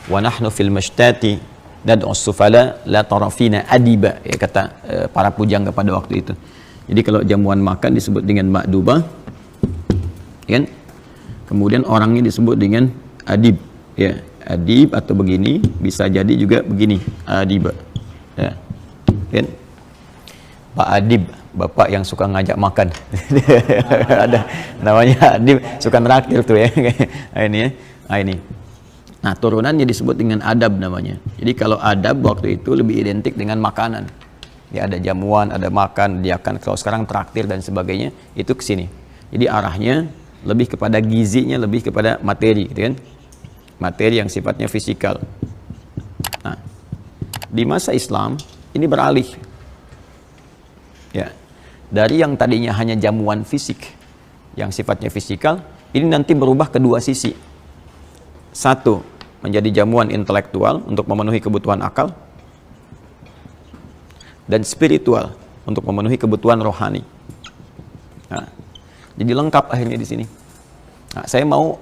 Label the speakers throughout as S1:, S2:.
S1: Wa nahnu fil mashtati dad'u sufala la tarafina adiba, ya kata para pujangga pada waktu itu. Jadi kalau jamuan makan disebut dengan ma'duba, kan? Kemudian orangnya disebut dengan adib, ya. Adib atau begini, bisa jadi juga begini, adiba. Ya. Kan? Pak Adib, bapak yang suka ngajak makan. Ada namanya adib, suka neraktir tuh ya. Nah, ini ya. Nah, ini. Nah, turunannya disebut dengan adab namanya. Jadi kalau adab waktu itu lebih identik dengan makanan. Ya, ada jamuan, ada makan, dia akan, kalau sekarang traktir dan sebagainya, itu ke sini. Jadi arahnya lebih kepada gizinya, lebih kepada materi, gitu kan? Materi yang sifatnya fisikal. Nah, di masa Islam ini beralih. Ya. Dari yang tadinya hanya jamuan fisik yang sifatnya fisikal, ini nanti berubah kedua sisi. Satu, menjadi jamuan intelektual untuk memenuhi kebutuhan akal, dan spiritual untuk memenuhi kebutuhan rohani. Nah, jadi lengkap akhirnya di sini. Nah, saya mau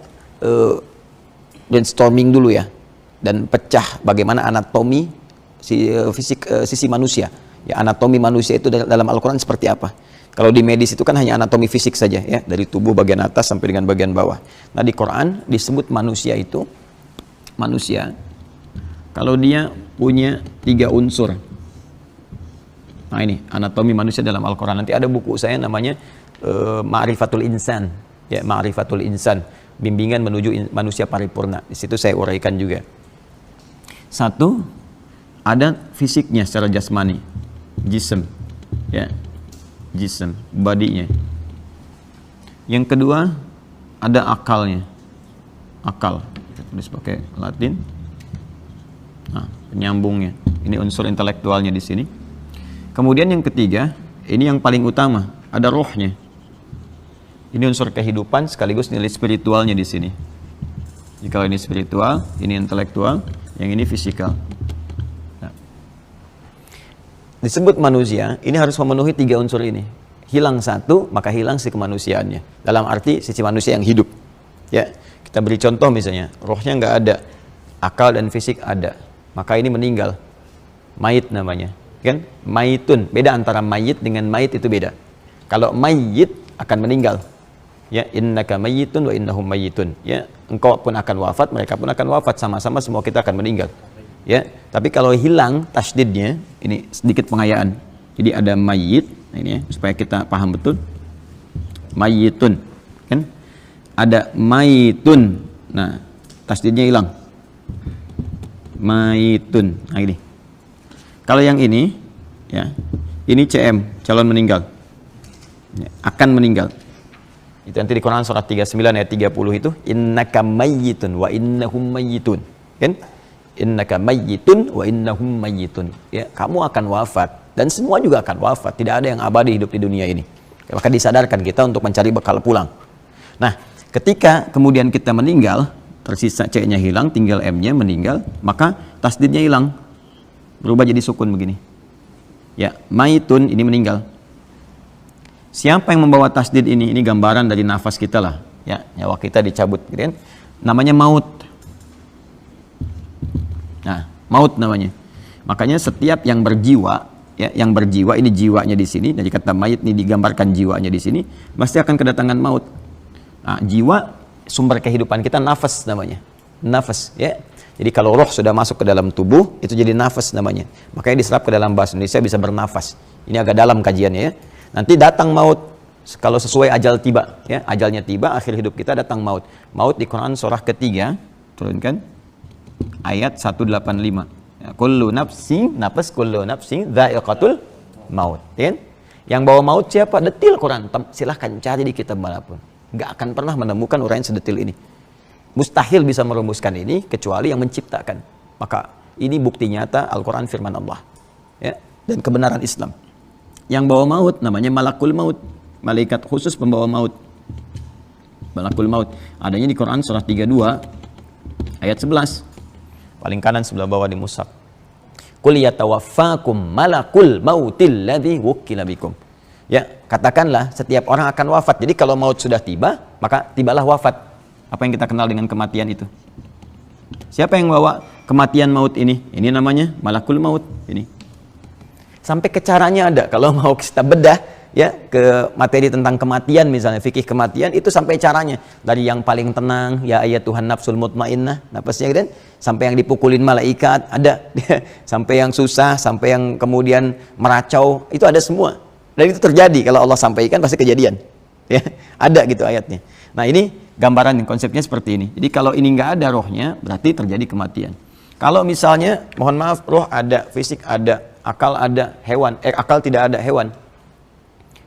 S1: brainstorming dulu ya, dan pecah bagaimana anatomi sisi manusia. Ya, anatomi manusia itu dalam Al-Quran seperti apa? Kalau di medis itu kan hanya anatomi fisik saja ya, dari tubuh bagian atas sampai dengan bagian bawah. Nah, di Quran disebut manusia itu, manusia kalau dia punya 3 unsur. Nah, ini anatomi manusia dalam Al-Quran. Nanti ada buku saya namanya Ma'rifatul Insan, ya, Ma'rifatul Insan, bimbingan menuju manusia paripurna. Di situ saya uraikan juga. Satu, ada fisiknya secara jasmani, jism, ya, jism, badinya. Yang kedua, ada akalnya, akal. Tulis pakai Latin. Nah, penyambungnya. Ini unsur intelektualnya di sini. Kemudian yang ketiga, ini yang paling utama, ada rohnya. Ini unsur kehidupan sekaligus nilai spiritualnya di sini. Jadi kalau ini spiritual, ini intelektual, yang ini fisikal. Nah, disebut manusia, ini harus memenuhi 3 unsur ini. Hilang satu, maka hilang si kemanusiaannya. Dalam arti sisi manusia yang hidup. Ya. Kita beri contoh misalnya, rohnya nggak ada, akal dan fisik ada, maka ini meninggal, mayit namanya, kan? Mayitun, beda antara mayit dengan mayit, itu beda. Kalau mayit akan meninggal, ya, innaka mayitun wa innahum mayitun, ya, engkau pun akan wafat, mereka pun akan wafat, sama-sama semua kita akan meninggal, ya. Tapi kalau hilang tasdidnya, ini sedikit pengayaan, jadi ada mayit, ini ya, supaya kita paham betul, mayitun, kan? Ada maitun, nah tasdidnya hilang, maitun. Nah ini, kalau yang ini, ya, ini CM, calon meninggal, ya, akan meninggal. Itu nanti di Quran surat 39 ayat 30 itu, innaka mayyitun wa innahum mayyitun, kan? Innaka mayyitun wa innahum mayyitun. Ya, kamu akan wafat dan semua juga akan wafat. Tidak ada yang abadi hidup di dunia ini. Maka disadarkan kita untuk mencari bekal pulang. Nah, ketika kemudian kita meninggal, tersisa C-nya hilang, tinggal M-nya, meninggal, maka tasdidnya hilang, berubah jadi sukun begini. Ya, maitun, ini meninggal. Siapa yang membawa tasdid ini? Ini gambaran dari nafas kita lah. Ya, nyawa kita dicabut, gitu kan? Namanya maut. Nah, maut namanya. Makanya setiap yang berjiwa, ya, yang berjiwa, ini jiwanya di sini, dari kata mayit ini digambarkan jiwanya di sini, pasti akan kedatangan maut. Nah, jiwa sumber kehidupan kita, nafas namanya, nafas, ya. Jadi kalau roh sudah masuk ke dalam tubuh, itu jadi nafas namanya. Makanya diserap ke dalam bahasa Indonesia bisa bernafas. Ini agak dalam kajiannya ya. Nanti datang maut kalau sesuai ajal tiba, ya, ajalnya tiba, akhir hidup kita datang maut. Maut di Quran surah ketiga, turunkan ayat 185. Ya, kullu nafsi, nafas kullu nafsi dha'iqatul maut. Ya? Yang bawa maut siapa? Detil Quran. Silahkan cari di kitab manapun. Nggak akan pernah menemukan uraian sedetil ini. Mustahil bisa merumuskan ini kecuali yang menciptakan. Maka ini bukti nyata Al-Quran firman Allah, ya, dan kebenaran Islam. Yang bawa maut namanya malakul maut, malaikat khusus pembawa maut. Malakul maut adanya di Quran surah 32 ayat 11. Paling kanan sebelah bawah di mushaf. Qul yatawaffakum malakul mautil ladzi wukkila bikum. Ya, katakanlah setiap orang akan wafat. Jadi kalau maut sudah tiba, maka tibalah wafat. Apa yang kita kenal dengan kematian itu? Siapa yang bawa kematian maut ini? Ini namanya malakul maut. Ini. Sampai ke caranya ada. Kalau mau kita bedah ya ke materi tentang kematian, misalnya fikih kematian, itu sampai caranya. Dari yang paling tenang, ya ayat Tuhan nafsul mutmainnah, napasnya kan, sampai yang dipukulin malaikat, ada. Sampai yang susah, sampai yang kemudian meracau, itu ada semua. Dan itu terjadi, kalau Allah sampaikan pasti kejadian. Ya, ada gitu ayatnya. Nah ini gambaran konsepnya seperti ini. Jadi kalau ini nggak ada rohnya, berarti terjadi kematian. Kalau misalnya, mohon maaf, roh ada, fisik ada, akal ada, hewan, akal tidak ada, hewan.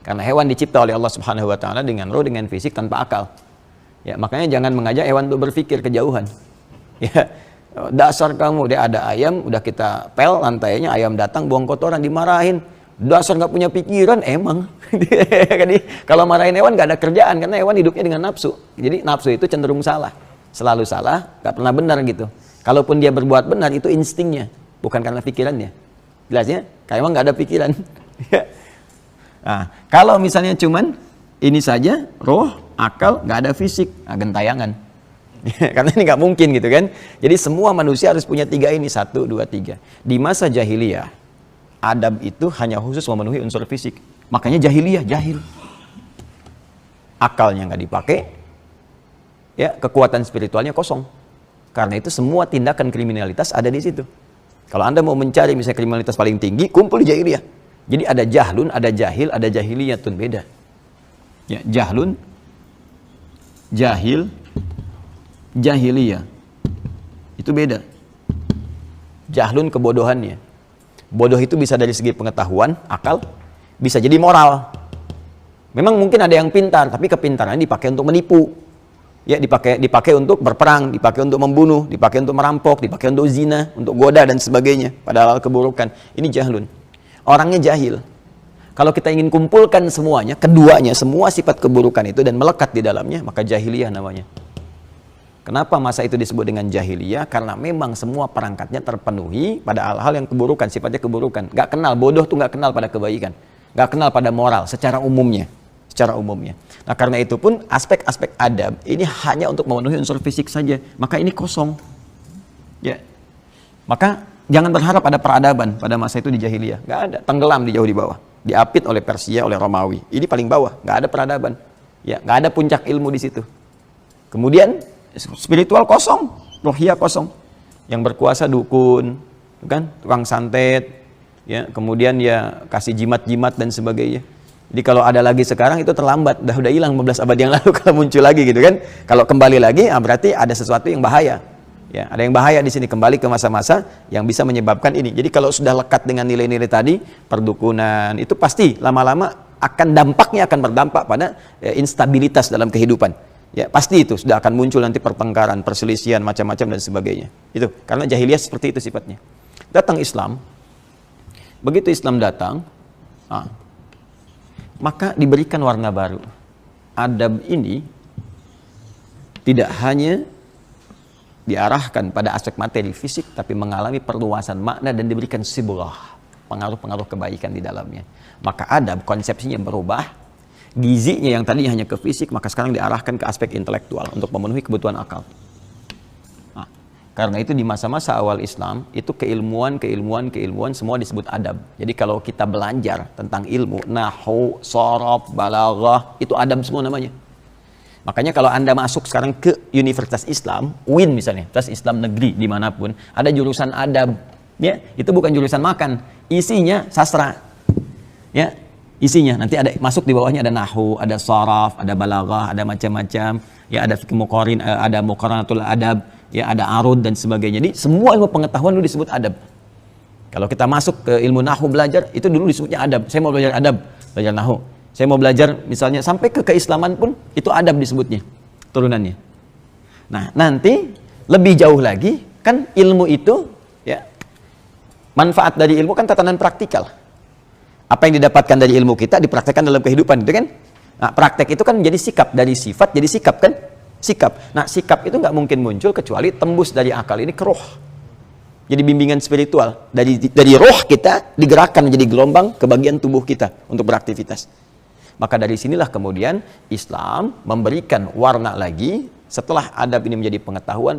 S1: Karena hewan dicipta oleh Allah Subhanahu wa taala dengan roh, dengan fisik, tanpa akal. Ya, makanya jangan mengajak hewan untuk berpikir kejauhan. Ya, dasar kamu, dia ada ayam, udah kita pel lantainya, ayam datang buang kotoran, dimarahin. Dasar nggak punya pikiran, emang. Kalau marahin hewan nggak ada kerjaan, karena hewan hidupnya dengan nafsu. Jadi nafsu itu cenderung salah, selalu salah, nggak pernah benar gitu. Kalaupun dia berbuat benar, itu instingnya, bukan karena pikirannya. Jelasnya, kayak emang nggak ada pikiran. Nah, kalau misalnya cuman ini saja, roh, akal, nggak ada fisik, gentayangan. Karena ini nggak mungkin gitu kan. Jadi semua manusia harus punya tiga ini, 1, 2, 3. Di masa jahiliyah, adab itu hanya khusus memenuhi unsur fisik. Makanya jahiliyah, jahil. Akalnya nggak dipakai, ya kekuatan spiritualnya kosong. Karena itu semua tindakan kriminalitas ada di situ. Kalau Anda mau mencari misalnya kriminalitas paling tinggi, kumpul di jahiliyah. Jadi ada jahlun, ada jahil, ada jahiliyatun, beda. Ya, jahlun, jahil, jahiliyah. Itu beda. Jahlun kebodohannya. Bodoh itu bisa dari segi pengetahuan, akal, bisa jadi moral. Memang mungkin ada yang pintar, tapi kepintarannya dipakai untuk menipu. Ya, dipakai untuk berperang, dipakai untuk membunuh, dipakai untuk merampok, dipakai untuk zina, untuk goda dan sebagainya, padahal keburukan. Ini jahlun. Orangnya jahil. Kalau kita ingin kumpulkan semuanya, keduanya, semua sifat keburukan itu dan melekat di dalamnya, maka jahiliyah namanya. Kenapa masa itu disebut dengan jahiliyah? Karena memang semua perangkatnya terpenuhi pada hal-hal yang keburukan, sifatnya keburukan. Gak kenal, bodoh tuh gak kenal pada kebaikan. Gak kenal pada moral, secara umumnya. Nah karena itu pun aspek-aspek adab ini hanya untuk memenuhi unsur fisik saja. Maka ini kosong. Ya. Maka jangan berharap ada peradaban pada masa itu di jahiliyah. Gak ada, tenggelam di jauh di bawah. Diapit oleh Persia, oleh Romawi. Ini paling bawah, gak ada peradaban. Ya, gak ada puncak ilmu di situ. Kemudian spiritual kosong, rohiyah kosong. Yang berkuasa dukun, kan, tukang santet, ya, kemudian ya kasih jimat-jimat dan sebagainya. Jadi kalau ada lagi sekarang itu terlambat, udah hilang 15 abad yang lalu kalau muncul lagi gitu kan. Kalau kembali lagi, berarti ada sesuatu yang bahaya. Ya, ada yang bahaya di sini, kembali ke masa-masa yang bisa menyebabkan ini. Jadi kalau sudah lekat dengan nilai-nilai tadi, perdukunan, itu pasti lama-lama dampaknya akan berdampak pada instabilitas dalam kehidupan. Ya, pasti itu sudah akan muncul nanti pertengkaran, perselisihan, macam-macam dan sebagainya. Itu karena jahiliyah seperti itu sifatnya. Datang Islam, begitu Islam datang, maka diberikan warna baru. Adab ini tidak hanya diarahkan pada aspek materi fisik, tapi mengalami perluasan makna dan diberikan sibghah, pengaruh-pengaruh kebaikan di dalamnya. Maka adab konsepsinya berubah, gizinya yang tadinya hanya ke fisik, maka sekarang diarahkan ke aspek intelektual untuk memenuhi kebutuhan akal. Nah, karena itu di masa-masa awal Islam, itu keilmuan semua disebut adab. Jadi kalau kita belajar tentang ilmu, nahwu, sharaf, balaghah, itu adab semua namanya. Makanya kalau Anda masuk sekarang ke Universitas Islam, UIN misalnya, Universitas Islam Negeri dimanapun, ada jurusan adab. Ya, itu bukan jurusan makan, isinya sastra. Ya, isinya nanti ada masuk di bawahnya ada nahwu, ada sharaf, ada balaghah, ada macam-macam. Ya, ada fiqh muqarin, ada muqaranatul adab, ya ada arud dan sebagainya. Jadi semua ilmu pengetahuan dulu disebut adab. Kalau kita masuk ke ilmu nahwu belajar, itu dulu disebutnya adab. Saya mau belajar adab, belajar nahwu. Saya mau belajar misalnya sampai ke keislaman pun itu adab disebutnya, turunannya. Nah, nanti lebih jauh lagi kan ilmu itu ya, manfaat dari ilmu kan tatanan praktikal. Apa yang didapatkan dari ilmu kita dipraktekkan dalam kehidupan, gitu kan? Nah, praktek itu kan jadi sikap, dari sifat jadi sikap kan? Sikap. Nah, sikap itu nggak mungkin muncul kecuali tembus dari akal ini ke roh. Jadi bimbingan spiritual. Dari roh kita digerakkan menjadi gelombang ke bagian tubuh kita untuk beraktivitas. Maka dari sinilah kemudian Islam memberikan warna lagi. Setelah adab ini menjadi pengetahuan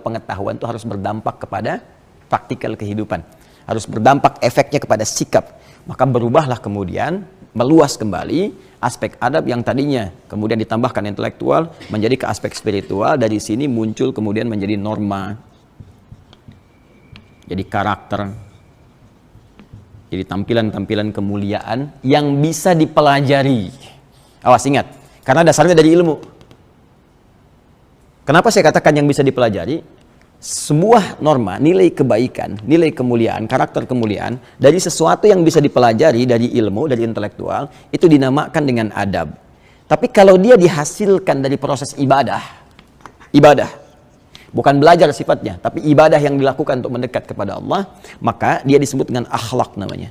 S1: itu harus berdampak kepada praktikal kehidupan. Harus berdampak efeknya kepada sikap. Maka berubahlah kemudian, meluas kembali aspek adab yang tadinya kemudian ditambahkan intelektual menjadi ke aspek spiritual. Dari sini muncul kemudian menjadi norma, jadi karakter, jadi tampilan-tampilan kemuliaan yang bisa dipelajari. Awas, ingat, karena dasarnya dari ilmu. Kenapa saya katakan yang bisa dipelajari? Sebuah norma, nilai kebaikan, nilai kemuliaan, karakter kemuliaan dari sesuatu yang bisa dipelajari dari ilmu, dari intelektual, itu dinamakan dengan adab. Tapi kalau dia dihasilkan dari proses ibadah, bukan belajar sifatnya, tapi ibadah yang dilakukan untuk mendekat kepada Allah, maka dia disebut dengan akhlak namanya.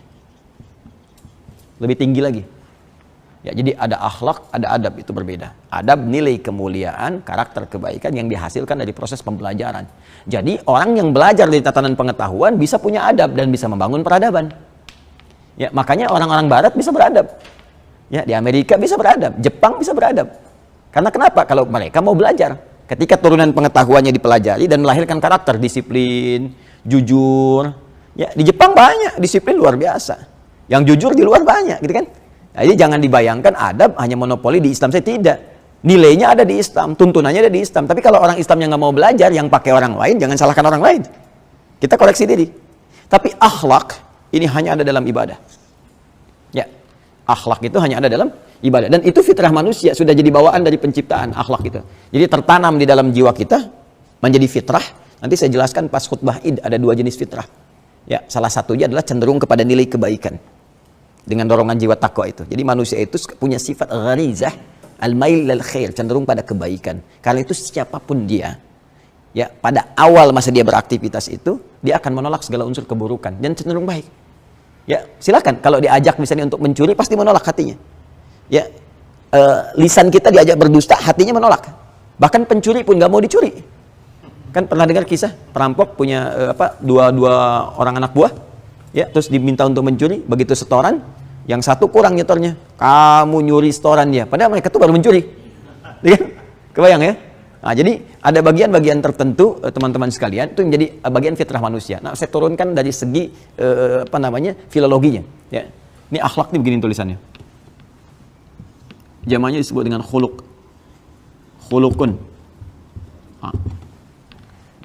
S1: Lebih tinggi lagi. Ya, jadi ada akhlak, ada adab, itu berbeda. Adab nilai kemuliaan, karakter kebaikan yang dihasilkan dari proses pembelajaran. Jadi orang yang belajar dari tatanan pengetahuan bisa punya adab dan bisa membangun peradaban. Ya, makanya orang-orang barat bisa beradab. Ya, di Amerika bisa beradab, Jepang bisa beradab. Karena kenapa? Kalau mereka mau belajar. Ketika turunan pengetahuannya dipelajari dan melahirkan karakter, disiplin, jujur. Ya, di Jepang banyak disiplin luar biasa. Yang jujur di luar banyak, gitu kan? Jadi jangan dibayangkan adab hanya monopoli di Islam. Saya tidak. Nilainya ada di Islam, tuntunannya ada di Islam. Tapi kalau orang Islam yang nggak mau belajar, yang pakai orang lain, jangan salahkan orang lain. Kita koreksi diri. Tapi akhlak ini hanya ada dalam ibadah. Ya, akhlak itu hanya ada dalam ibadah. Dan itu fitrah manusia, sudah jadi bawaan dari penciptaan akhlak itu. Jadi tertanam di dalam jiwa kita menjadi fitrah. Nanti saya jelaskan pas khutbah Id ada 2 jenis fitrah. Ya, salah satunya adalah cenderung kepada nilai kebaikan dengan dorongan jiwa takwa itu. Jadi manusia itu punya sifat gharizah al-mail lil khair, cenderung pada kebaikan. Karena itu siapapun dia, ya, pada awal masa dia beraktivitas itu, dia akan menolak segala unsur keburukan dan cenderung baik. Ya, silakan kalau diajak misalnya untuk mencuri pasti menolak hatinya. Ya, lisan kita diajak berdusta, hatinya menolak. Bahkan pencuri pun nggak mau dicuri. Kan pernah dengar kisah perampok punya dua orang anak buah, ya, terus diminta untuk mencuri, begitu setoran, yang satu kurang nyetornya, kamu nyuri setoran dia, padahal mereka tuh baru mencuri. Ya, kebayang ya? Nah, jadi ada bagian-bagian tertentu teman-teman sekalian itu menjadi bagian fitrah manusia. Nah, saya turunkan dari segi filologinya. Ya, ini akhlak nih begini tulisannya. Jamannya disebut dengan khuluq, khuluqun. Nah,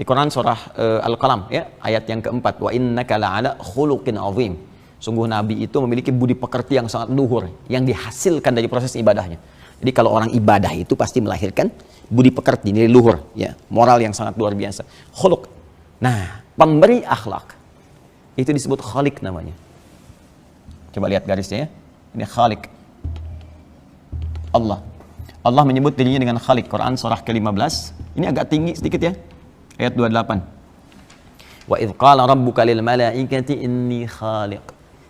S1: di Quran surah Al-Qalam, ya, ayat yang keempat, wa innaka la'ala khuluqin azim. Sungguh Nabi itu memiliki budi pekerti yang sangat luhur, yang dihasilkan dari proses ibadahnya. Jadi kalau orang ibadah itu pasti melahirkan budi pekerti, nilai luhur, ya, moral yang sangat luar biasa. Khuluq. Nah, pemberi akhlak itu disebut khaliq namanya. Coba lihat garisnya ya. Ini khaliq. Allah. Allah menyebut dirinya dengan khaliq. Quran surah ke-15. Ini agak tinggi sedikit ya. Ayat 28. Wa idh qala rabbuka lil malaikati inni khaliq.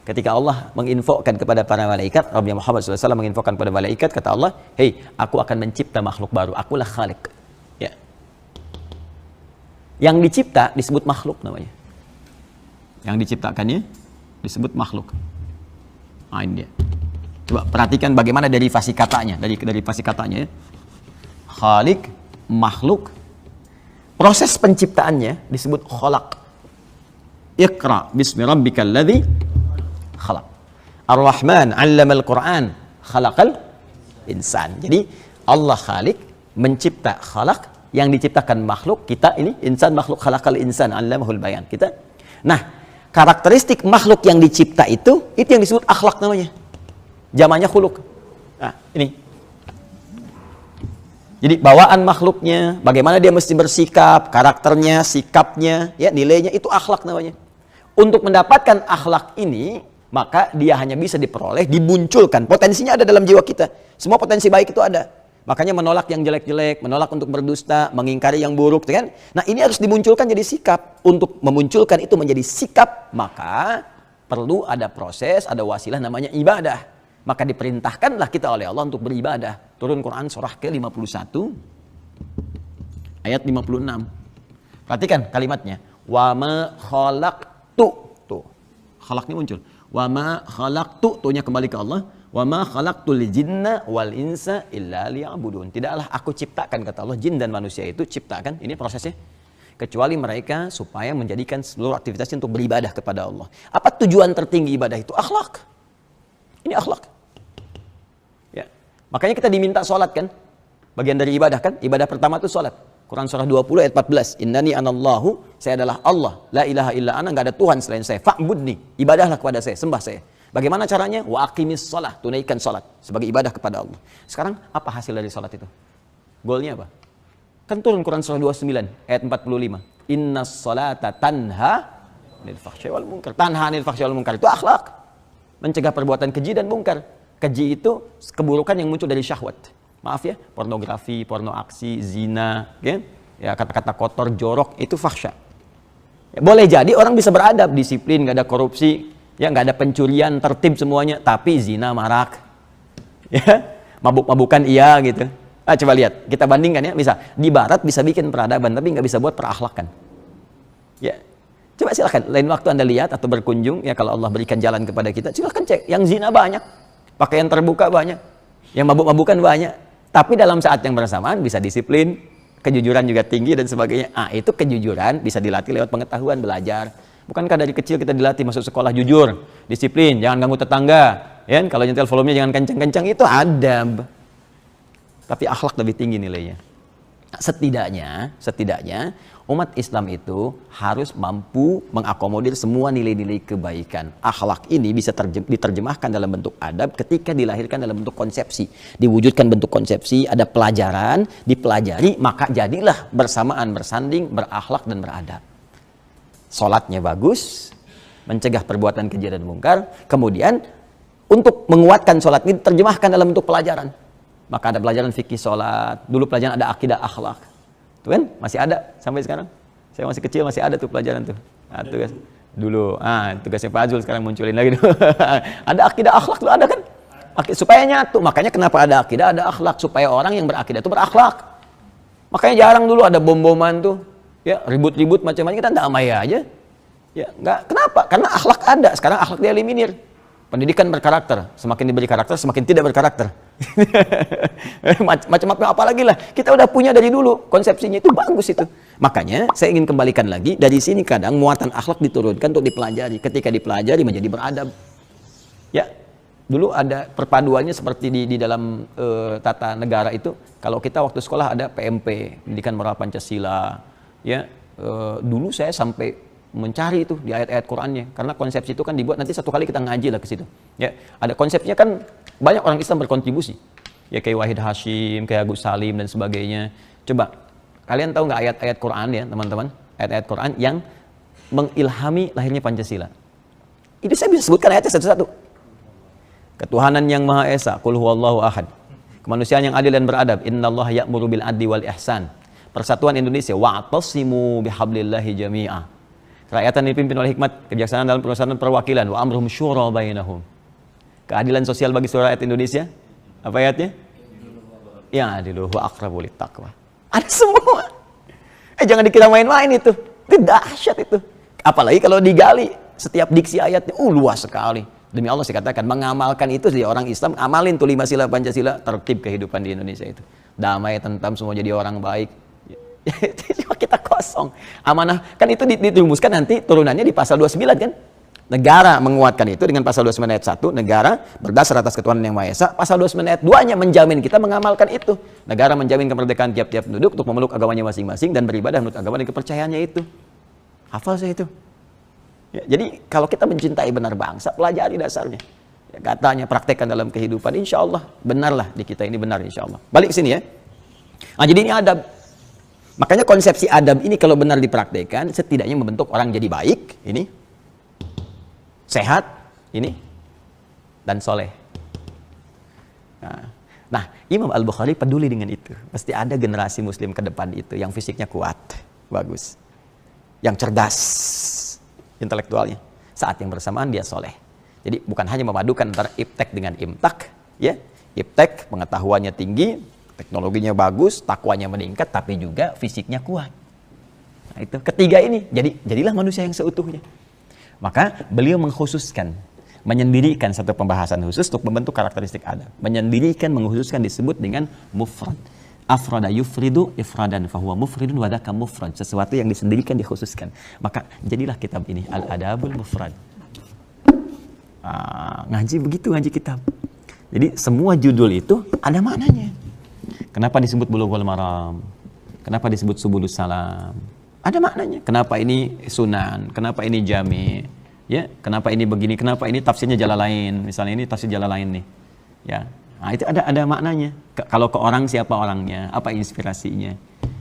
S1: Ketika Allah menginfokan kepada para malaikat, Nabi Muhammad SAW menginfokan kepada malaikat, kata Allah, hei, aku akan mencipta makhluk baru, akulah khaliq. Ya. Yang dicipta disebut makhluk namanya. Yang diciptakannya disebut makhluk. Nah, ini dia. Coba perhatikan bagaimana derivasi katanya, dari derivasi katanya ya. Khaliq, makhluk. Proses penciptaannya disebut khalaq. Iqra bismi rabbikal ladzi khalaq. Ar-Rahman 'allamal Qur'an, khalaqal insan. Jadi Allah khaliq, mencipta khalaq, yang diciptakan makhluk, kita ini insan makhluk, khalaqal insan 'allamahul bayan. Kita. Nah, karakteristik makhluk yang dicipta itu yang disebut akhlak namanya. Jamannya khuluq. Nah, ini. Jadi bawaan makhluknya, bagaimana dia mesti bersikap, karakternya, sikapnya, ya, nilainya, itu akhlak namanya. Untuk mendapatkan akhlak ini, maka dia hanya bisa diperoleh, dimunculkan. Potensinya ada dalam jiwa kita. Semua potensi baik itu ada. Makanya menolak yang jelek-jelek, menolak untuk berdusta, mengingkari yang buruk, kan? Nah, ini harus dimunculkan jadi sikap. Untuk memunculkan itu menjadi sikap, maka perlu ada proses, ada wasilah namanya ibadah. Maka diperintahkanlah kita oleh Allah untuk beribadah. Turun Quran surah ke-51 ayat 56. Perhatikan kalimatnya. Wa ma khalaqtu. Tuh. Khalaq ini muncul. Wa ma khalaqtu, tuh-nya kembali ke Allah. Wa ma khalaqtul jinna wal insa illa liya'budun. Tidaklah aku ciptakan, kata Allah, jin dan manusia itu ciptakan, ini prosesnya, kecuali mereka supaya menjadikan seluruh aktivitasnya untuk beribadah kepada Allah. Apa tujuan tertinggi ibadah itu? Akhlak. Ini akhlak. Ya. Makanya kita diminta sholat kan? Bagian dari ibadah kan? Ibadah pertama itu sholat. Quran surah 20 ayat 14. Innani anallahu, saya adalah Allah. La ilaha illa ana, enggak ada Tuhan selain saya. Fa'budni, ibadahlah kepada saya, sembah saya. Bagaimana caranya? Wa aqimis shalah, tunaikan salat sebagai ibadah kepada Allah. Sekarang apa hasil dari salat itu? Goalnya apa? Kan turun Quran surah 29 ayat 45. Innas salata tanha 'anil fahsya'i wal munkar. Tanha 'anil fahsya'i wal munkar itu akhlak. Mencegah perbuatan keji dan mungkar. Keji itu keburukan yang muncul dari syahwat. Maaf ya, pornografi, porno aksi, zina, ya kata-kata kotor, jorok, itu fahsya. Ya, boleh jadi orang bisa beradab, disiplin, nggak ada korupsi, ya nggak ada pencurian, tertib semuanya, tapi zina, marak, ya mabuk-mabukan iya gitu. Coba lihat, kita bandingkan ya, bisa di Barat bisa bikin peradaban, tapi nggak bisa buat perakhlakan. Ya, coba silakan, lain waktu Anda lihat atau berkunjung, ya kalau Allah berikan jalan kepada kita, silakan cek, yang zina banyak, pakaian terbuka banyak, yang mabuk-mabukan banyak. Tapi dalam saat yang bersamaan bisa disiplin, kejujuran juga tinggi dan sebagainya. Itu kejujuran bisa dilatih lewat pengetahuan, belajar. Bukankah dari kecil kita dilatih masuk sekolah jujur, disiplin, jangan ganggu tetangga, ya? Kalau nyetel volumenya jangan kencang-kencang, itu adab. Tapi akhlak lebih tinggi nilainya. Setidaknya umat Islam itu harus mampu mengakomodir semua nilai-nilai kebaikan. Akhlak ini bisa diterjemahkan dalam bentuk adab ketika dilahirkan dalam bentuk konsepsi. Diwujudkan bentuk konsepsi, ada pelajaran, dipelajari, maka jadilah bersamaan bersanding, berakhlak dan beradab. Sholatnya bagus, mencegah perbuatan keji dan mungkar. Kemudian untuk menguatkan sholat ini diterjemahkan dalam bentuk pelajaran. Maka ada pelajaran fikih sholat, dulu pelajaran ada akidah akhlak. Tuh kan, masih ada sampai sekarang. Saya masih kecil masih ada tuh pelajaran tuh. Tugas dulu. Tugasnya Pak Azul sekarang munculin lagi. Ada akidah akhlak tuh ada kan? Supaya nyatu. Makanya kenapa ada akidah, ada akhlak, supaya orang yang berakidah itu berakhlak. Makanya jarang dulu ada bom-boman tuh. Ya, ribut-ribut macam-macam, kita damai aja. Ya, enggak. Kenapa? Karena akhlak ada. Sekarang akhlak dieliminir. Pendidikan berkarakter, semakin diberi karakter, semakin tidak berkarakter. Macam-macam apa lagi lah. Kita udah punya dari dulu, konsepsinya itu bagus itu. Makanya saya ingin kembalikan lagi, dari sini kadang muatan akhlak diturunkan untuk dipelajari. Ketika dipelajari menjadi beradab. Ya, dulu ada perpaduannya seperti di dalam tata negara itu. Kalau kita waktu sekolah ada PMP, Pendidikan Moral Pancasila. Ya, dulu saya sampai mencari itu di ayat-ayat Qur'annya, karena konsepsi itu kan dibuat nanti satu kali kita ngaji lah ke situ. Ya, ada konsepnya kan banyak orang Islam berkontribusi. Ya kayak Wahid Hashim, kayak Agus Salim dan sebagainya. Coba kalian tahu nggak ayat-ayat Qur'an ya teman-teman? Ayat-ayat Qur'an yang mengilhami lahirnya Pancasila. Itu saya bisa sebutkan ayatnya satu-satu. Ketuhanan yang Maha Esa, Qul huwallahu ahad. Kemanusiaan yang adil dan beradab, Innallaha ya'muru bil adli wal ihsan. Persatuan Indonesia, wa'tasimu bihablillahi jami'ah. Kerakyatan dipimpin oleh hikmat, kebijaksanaan dalam perusahaan perwakilan, wa amruhum syura bainahum. Keadilan sosial bagi seluruh rakyat Indonesia. Apa ayatnya? Ya, adiluhu aqrabu littaqwa. Ada semua. Jangan dikira main-main itu. Itu dahsyat itu. Apalagi kalau digali setiap diksi ayatnya, luas sekali. Demi Allah saya katakan, mengamalkan itu jadi orang Islam, amalin tuh 5 sila Pancasila, tertib kehidupan di Indonesia itu. Damai, tentram, semua jadi orang baik. Cuma kita kosong. Amanah kan itu dirumuskan nanti turunannya di pasal 29 kan. Negara menguatkan itu dengan pasal 29 ayat 1, negara berdasar atas ketuhanan yang Maha Esa. Pasal 29 ayat 2-nya menjamin kita mengamalkan itu. Negara menjamin kemerdekaan tiap-tiap penduduk untuk memeluk agamanya masing-masing dan beribadah menurut agama dan kepercayaannya itu. Hafal saya itu. Ya, jadi kalau kita mencintai benar bangsa, pelajari dasarnya. Ya, katanya praktekkan dalam kehidupan, insya Allah benarlah di kita ini benar insya Allah. Balik ke sini ya. Jadi ini adab. Makanya konsepsi adab ini kalau benar dipraktekkan, setidaknya membentuk orang jadi baik, ini, sehat, ini, dan soleh. Nah, Imam Al-Bukhari peduli dengan itu. Pasti ada generasi muslim ke depan itu, yang fisiknya kuat, bagus, yang cerdas, intelektualnya. Saat yang bersamaan dia soleh. Jadi bukan hanya memadukan antara iptek dengan imtak, ya, iptek pengetahuannya tinggi, Teknologinya bagus, takwanya meningkat, tapi juga fisiknya kuat. Nah, itu ketiga ini, jadilah manusia yang seutuhnya. Maka beliau mengkhususkan, menyendirikan satu pembahasan khusus untuk membentuk karakteristik adab. Menyendirikan, mengkhususkan disebut dengan mufrad. Afrada yufridu ifradan fahuwa mufridun wa dzaka mufrad. Sesuatu yang disendirikan dikhususkan. Maka jadilah kitab ini Al-Adabul Mufrad. Ngaji begitu, ngaji kitab. Jadi semua judul itu ada maknanya. Kenapa disebut Bulughul Maram? Kenapa disebut Subulus Salam? Ada maknanya. Kenapa ini sunan? Kenapa ini jami? Ya, kenapa ini begini? Kenapa ini tafsirnya Jalalain? Misalnya ini tafsir Jalalain nih. Ya. Nah, itu ada maknanya. Kalau ke orang, siapa orangnya? Apa inspirasinya?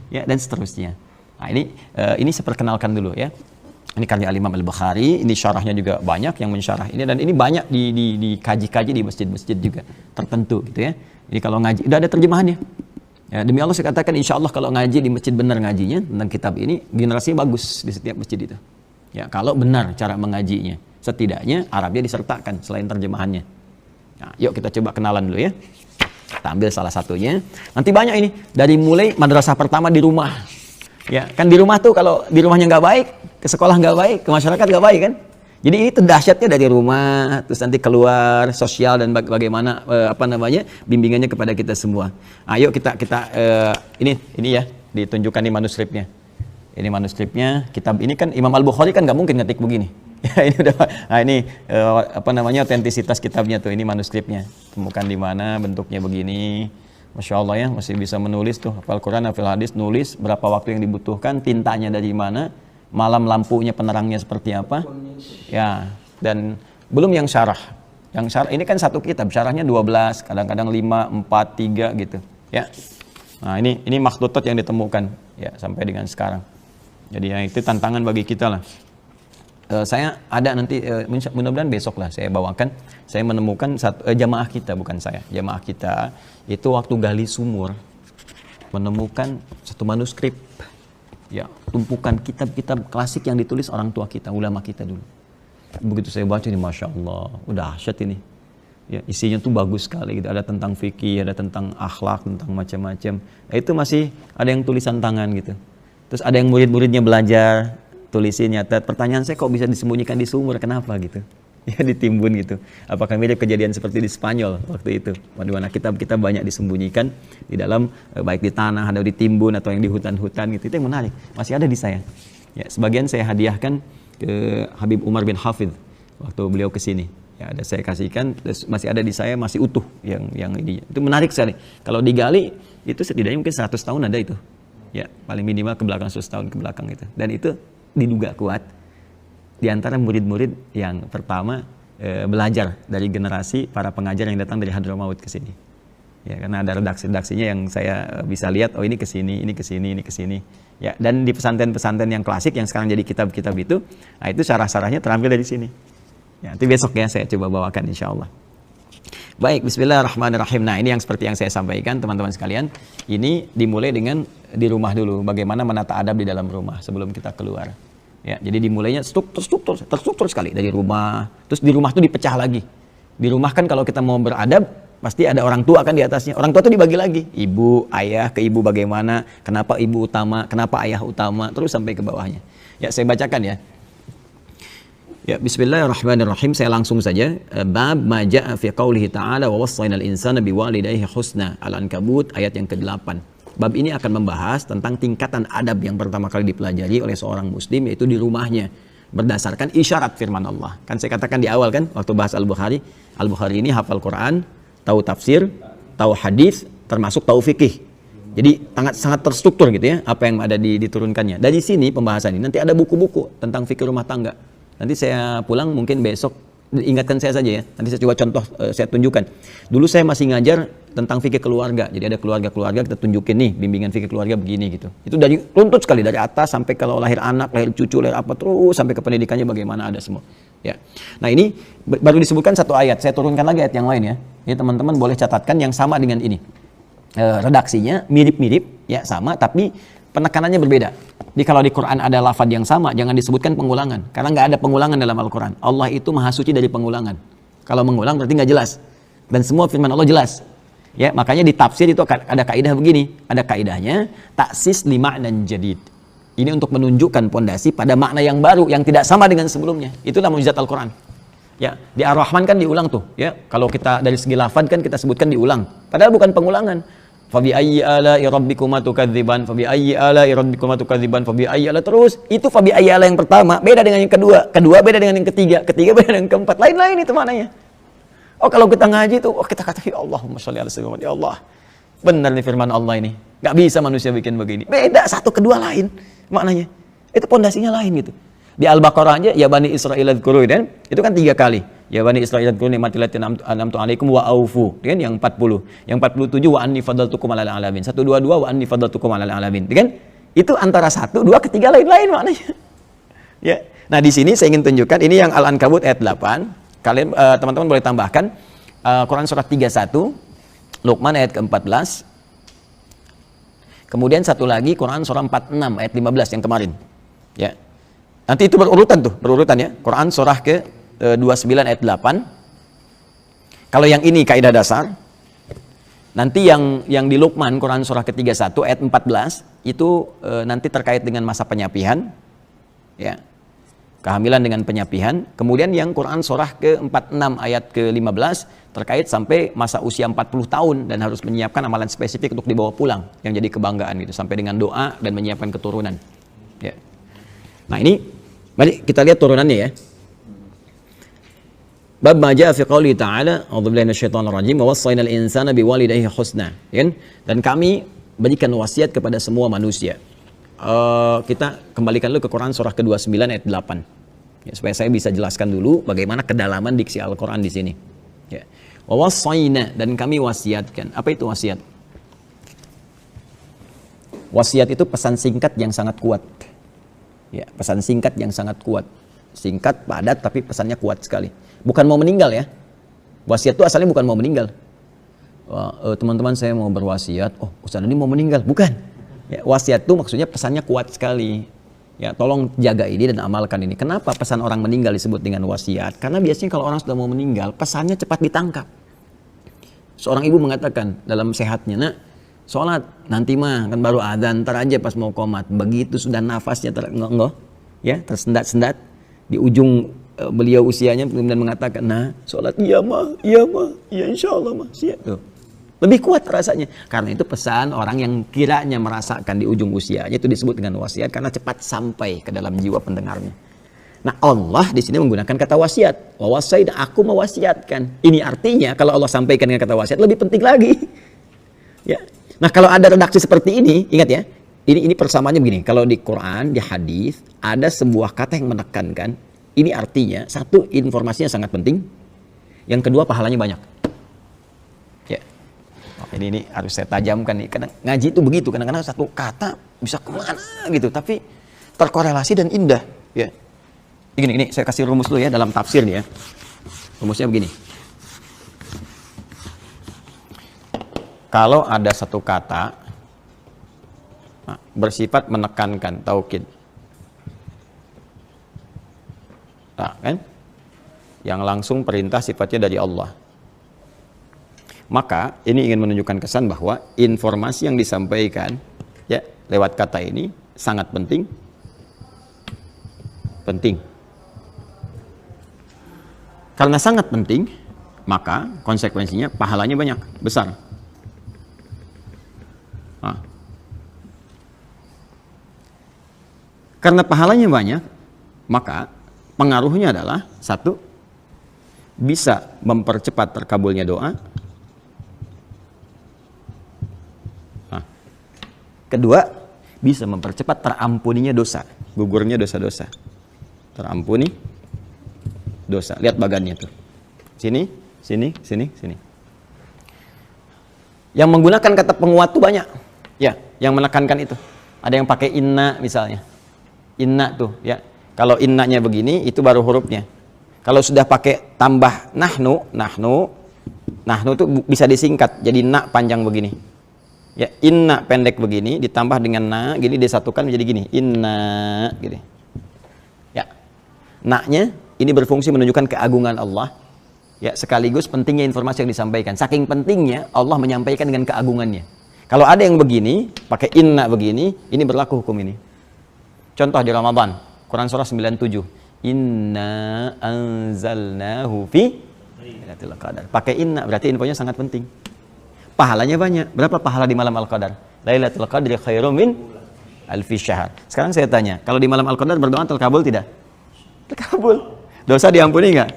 S1: Ya, dan seterusnya. Nah, ini saya perkenalkan dulu ya. Ini karya Al-Imam Al-Bukhari, ini syarahnya juga banyak yang mensyarah ini, dan ini banyak dikaji-kaji di masjid-masjid juga tertentu gitu ya. Ini kalau ngaji udah ada terjemahannya. Ya, demi Allah saya katakan, insya Allah kalau ngaji di masjid benar ngajinya tentang kitab ini, generasinya bagus di setiap masjid itu. Ya, kalau benar cara mengajinya, setidaknya Arabnya disertakan selain terjemahannya. Nah, yuk kita coba kenalan dulu ya. Kita ambil salah satunya. Nanti banyak ini, dari mulai madrasah pertama di rumah. Ya, kan di rumah tuh kalau di rumahnya nggak baik, ke sekolah nggak baik, ke masyarakat nggak baik kan? Jadi ini tuh dahsyatnya dari rumah, terus nanti keluar sosial dan bagaimana bimbingannya kepada kita semua. Ayo kita ini ya ditunjukkan nih manuskripnya. Ini manuskripnya, kitab ini kan Imam Al-Bukhari kan nggak mungkin ngetik begini. Ya, ini udah, otentisitas kitabnya tuh, ini manuskripnya. Temukan di mana, bentuknya begini. Masya Allah ya, masih bisa menulis tuh, hafal Quran, hafal hadis, nulis berapa waktu yang dibutuhkan, tintanya dari mana, malam lampunya, penerangnya seperti apa. Ya, dan belum yang syarah. Yang syarah ini kan satu kitab, syarahnya 12, kadang-kadang 5, 4, 3 gitu, ya. Nah, ini makhtutat yang ditemukan ya sampai dengan sekarang. Jadi ya itu tantangan bagi kita lah. Saya ada nanti mudah-mudahan besok lah saya bawakan, saya menemukan jamaah kita, bukan saya, jamaah kita itu waktu gali sumur menemukan satu manuskrip ya, tumpukan kitab-kitab klasik yang ditulis orang tua kita, ulama kita dulu. Begitu saya baca ini, Masya Allah, udah dahsyat ini ya, isinya tuh bagus sekali gitu. Ada tentang fikih, ada tentang akhlak, tentang macam-macam. Nah, itu masih ada yang tulisan tangan gitu. Terus ada yang murid-muridnya belajar tulisin, nyatet. Pertanyaan saya, kok bisa disembunyikan di sumur, kenapa gitu ya, ditimbun gitu. Apakah mirip kejadian seperti di Spanyol waktu itu, di mana kitab-kitab banyak disembunyikan di dalam, baik di tanah atau ditimbun atau yang di hutan-hutan gitu. Itu yang menarik, masih ada di saya ya. Sebagian saya hadiahkan ke Habib Umar bin Hafidh waktu beliau kesini ya, ada saya kasihkan, masih ada di saya, masih utuh yang ini. Itu menarik sekali. Kalau digali itu setidaknya mungkin 100 tahun ada itu ya, paling minimal ke belakang 100 tahun ke belakang itu. Dan itu diduga kuat di antara murid-murid yang pertama belajar dari generasi para pengajar yang datang dari Hadramaut ke sini. Ya, karena ada redaksi-redaksinya yang saya bisa lihat, oh ini ke sini, ini ke sini, ini ke sini. Ya, dan di pesantren-pesantren yang klasik yang sekarang jadi kitab-kitab itu, nah itu syarah-syarahnya terambil dari sini. Ya, nanti besok ya saya coba bawakan insya Allah. Baik, bismillahirrahmanirrahim. Nah, ini yang seperti yang saya sampaikan teman-teman sekalian. Ini dimulai dengan di rumah dulu, bagaimana menata adab di dalam rumah sebelum kita keluar. Ya, jadi dimulainya terstruktur sekali dari rumah. Terus di rumah tuh dipecah lagi. Di rumah kan kalau kita mau beradab, pasti ada orang tua kan di atasnya. Orang tua tuh dibagi lagi. Ibu, ayah, ke ibu bagaimana, kenapa ibu utama, kenapa ayah utama, terus sampai ke bawahnya. Ya, saya bacakan ya. Ya, bismillahirrahmanirrahim. Saya langsung saja. Bab ma jaa fi qoulihi ta'ala wa wassaynal insana biwalidayhi husna. Al-Ankabut ayat yang ke-8. Bab ini akan membahas tentang tingkatan adab yang pertama kali dipelajari oleh seorang muslim, yaitu di rumahnya, berdasarkan isyarat firman Allah. Kan saya katakan di awal kan waktu bahas Al-Bukhari, Al-Bukhari ini hafal Quran, tahu tafsir, tahu hadis, termasuk tahu fikih. Jadi sangat terstruktur gitu ya apa yang ada diturunkannya. Dari sini pembahasan ini nanti ada buku-buku tentang fikih rumah tangga. Nanti saya pulang mungkin besok, ingatkan saya saja ya. Nanti saya coba contoh, saya tunjukkan. Dulu saya masih ngajar tentang fikih keluarga. Jadi ada keluarga-keluarga, kita tunjukin nih bimbingan fikih keluarga begini gitu. Itu dari runtut sekali, dari atas sampai kalau lahir anak, lahir cucu, lahir apa, terus sampai ke pendidikannya bagaimana, ada semua. Ya. Nah, ini baru disebutkan satu ayat. Saya turunkan lagi ayat yang lain ya. Jadi teman-teman boleh catatkan yang sama dengan ini. Redaksinya mirip-mirip ya, sama, tapi penekanannya berbeda. Jadi kalau di Quran ada lafaz yang sama, jangan disebutkan pengulangan. Karena nggak ada pengulangan dalam Al-Quran. Allah itu maha suci dari pengulangan. Kalau mengulang berarti nggak jelas. Dan semua firman Allah jelas. Ya, makanya di tafsir itu ada kaidah begini, ada kaidahnya taksis li ma'nan jadid. Ini untuk menunjukkan pondasi pada makna yang baru yang tidak sama dengan sebelumnya. Itulah mukjizat Al-Qur'an. Ya, di Ar-Rahman kan diulang tuh, ya. Kalau kita dari segi lafaz kan kita sebutkan diulang. Padahal bukan pengulangan. Fa bi ayyi ala'i rabbikuma tukadziban, fa bi ayyi ala'i rabbikuma tukadziban, fa bi ayyi ala terus. Itu fa bi ayyi ala yang pertama beda dengan yang kedua, kedua beda dengan yang ketiga, ketiga beda dengan yang keempat. Lain-lain itu maknanya. Oh, kalau kita ngaji tuh, oh kita kata ya Allahumma sholli ala sayyidina Muhammad, ya Allah. Benar nih firman Allah ini. Gak bisa manusia bikin begini. Beda satu kedua lain maknanya. Itu pondasinya lain gitu. Di Al-Baqarah aja ya Bani Israil adzkuru kan itu kan 3 kali. Ya Bani Israil adzkuru nikmati allati an'amtu 'alaikum wa aufu kan yang 40. Yang 47 wa anni fadaltukum 'alal alamin. 122 wa anni fadaltukum 'alal alamin. Kan? Itu antara 1, 2, ketiga lain-lain maknanya. Ya. Nah, di sini saya ingin tunjukkan ini yang Al-Ankabut ayat 8. Kalian teman-teman boleh tambahkan Quran surah 31, Luqman ayat ke-14. Kemudian satu lagi Quran surah 46 ayat 15 yang kemarin. Ya. Nanti itu berurutan ya. Quran surah ke-29 ayat 8. Kalau yang ini kaidah dasar. Nanti yang di Luqman Quran surah ke-31 ayat 14 itu nanti terkait dengan masa penyapihan. Ya. Kehamilan dengan penyapihan. Kemudian yang Quran surah ke-46 ayat ke-15 terkait sampai masa usia 40 tahun dan harus menyiapkan amalan spesifik untuk dibawa pulang yang jadi kebanggaan gitu, sampai dengan doa dan menyiapkan keturunan. Ya. Nah, ini mari kita lihat turunannya ya. Bab ma jaa fi qouli ta'ala, a'udzubillahi minasyaitonir rajim, wa wassaynal insana biwalidayhi husna. Ya. Dan kami berikan wasiat kepada semua manusia. Kita kembalikan dulu ke Quran surah ke-29 ayat 8. Ya, supaya saya bisa jelaskan dulu bagaimana kedalaman diksi Al-Quran di sini. Ya. Wa wassayna, dan kami wasiatkan. Apa itu wasiat? Wasiat itu pesan singkat yang sangat kuat. Ya, pesan singkat yang sangat kuat. Singkat, padat, tapi pesannya kuat sekali. Bukan mau meninggal ya. Wasiat itu asalnya bukan mau meninggal. Teman-teman saya mau berwasiat, oh Ustaz ini mau meninggal. Bukan. Ya, wasiat itu maksudnya pesannya kuat sekali. Ya, tolong jaga ini dan amalkan ini. Kenapa pesan orang meninggal disebut dengan wasiat? Karena biasanya kalau orang sudah mau meninggal, pesannya cepat ditangkap. Seorang ibu mengatakan dalam sehatnya, nak, sholat nanti mah kan baru adzan, ntar aja pas mau qomat. Begitu sudah nafasnya tersendat-sendat di ujung beliau usianya kemudian mengatakan, nah sholat iya mah, iya insya Allah mah siap tuh. Lebih kuat rasanya. Karena itu pesan orang yang kiranya merasakan di ujung usianya itu disebut dengan wasiat karena cepat sampai ke dalam jiwa pendengarnya. Nah, Allah di sini menggunakan kata wasiat. Wa wasaida, aku mewasiatkan. Ini artinya kalau Allah sampaikan dengan kata wasiat lebih penting lagi. Ya. Nah, kalau ada redaksi seperti ini, ingat ya. Ini persamaannya begini. Kalau di Quran, di hadis ada sebuah kata yang menekankan, ini artinya satu, informasinya sangat penting. Yang kedua, pahalanya banyak. Ya. Ini harus saya tajamkan nih. Kadang ngaji itu begitu, kadang-kadang satu kata bisa kemana gitu, tapi terkorelasi dan indah. Ya, ini saya kasih rumus dulu ya dalam tafsir nih ya. Rumusnya begini. Kalau ada satu kata bersifat menekankan taukid, nah, kan? Yang langsung perintah sifatnya dari Allah. Maka ini ingin menunjukkan kesan bahwa informasi yang disampaikan ya lewat kata ini sangat penting. Karena sangat penting, maka konsekuensinya pahalanya banyak, besar. Nah. Karena pahalanya banyak, maka pengaruhnya adalah satu, bisa mempercepat terkabulnya doa. Kedua, bisa mempercepat terampuninya dosa, gugurnya dosa-dosa. Terampuni dosa. Lihat bagannya tuh. Sini. Yang menggunakan kata penguat tuh banyak. Ya, yang menekankan itu. Ada yang pakai inna misalnya. Inna tuh, ya. Kalau innanya begini, itu baru hurufnya. Kalau sudah pakai tambah nahnu tuh bisa disingkat jadi na panjang begini. Ya, inna pendek begini ditambah dengan na gini disatukan menjadi gini, inna gitu. Ya. Na-nya ini berfungsi menunjukkan keagungan Allah. Ya, sekaligus pentingnya informasi yang disampaikan. Saking pentingnya Allah menyampaikan dengan keagungannya. Kalau ada yang begini, pakai inna begini, ini berlaku hukum ini. Contoh di Ramadan, Quran surah 97. Inna anzalnahu fi Lailatul Qadar. Pakai inna berarti infonya sangat penting. Pahalanya banyak. Berapa pahala di malam Al-Qadar? Lailatul Qadri khairum min alfi syahr. Sekarang saya tanya, kalau di malam Al-Qadar berdoa terkabul tidak? Terkabul. Dosa diampuni enggak?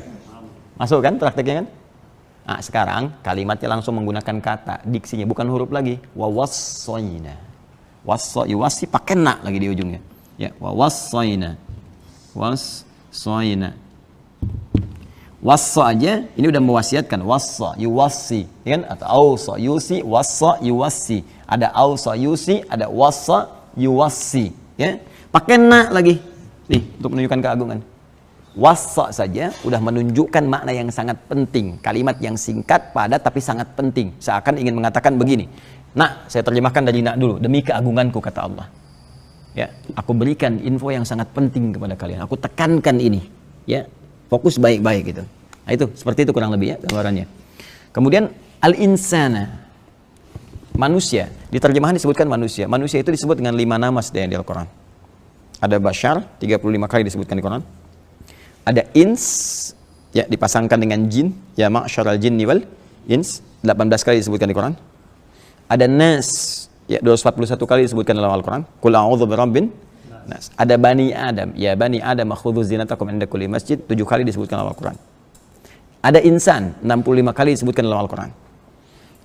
S1: Masuk kan prakteknya kan? Nah, sekarang kalimatnya langsung menggunakan kata, diksinya bukan huruf lagi. Wa wassoyna. Yuwassi pakai na lagi di ujungnya. Ya, wa wassoyna. Wassoyna. Wasso aja ini udah mewasiatkan. Wasso, yuwassi, ya kan? Atau auso, yusi, wasso, yuwassi. Ada auso, yusi, ada wasso, yuwassi. Ya, pakai na lagi. Nih, untuk menunjukkan keagungan. Wasa saja udah menunjukkan makna yang sangat penting. Kalimat yang singkat, padat, tapi sangat penting. Seakan ingin mengatakan begini. Nah, saya terjemahkan dari nak dulu. Demi keagunganku, kata Allah. Ya, aku berikan info yang sangat penting kepada kalian. Aku tekankan ini. Ya, fokus baik-baik gitu. Nah, itu seperti itu kurang lebih ya gambarannya. Kemudian al-insana. Manusia. Di terjemahan disebutkan manusia. Manusia itu disebut dengan 5 nama di Al-Quran. Ada bashar, 35 kali disebutkan di Quran. Ada ins, ya dipasangkan dengan jin, ya ma'syaral jinni wal ins, 18 kali disebutkan di Quran. Ada nas, ya 241 kali disebutkan dalam Al-Quran. Qul a'udzu birabbin nas. Ada bani Adam, ya bani Adam khudzu zinatakum 'inda kulli masjid, 7 kali disebutkan dalam Al-Quran. Ada insan, 65 kali disebutkan dalam Al-Quran.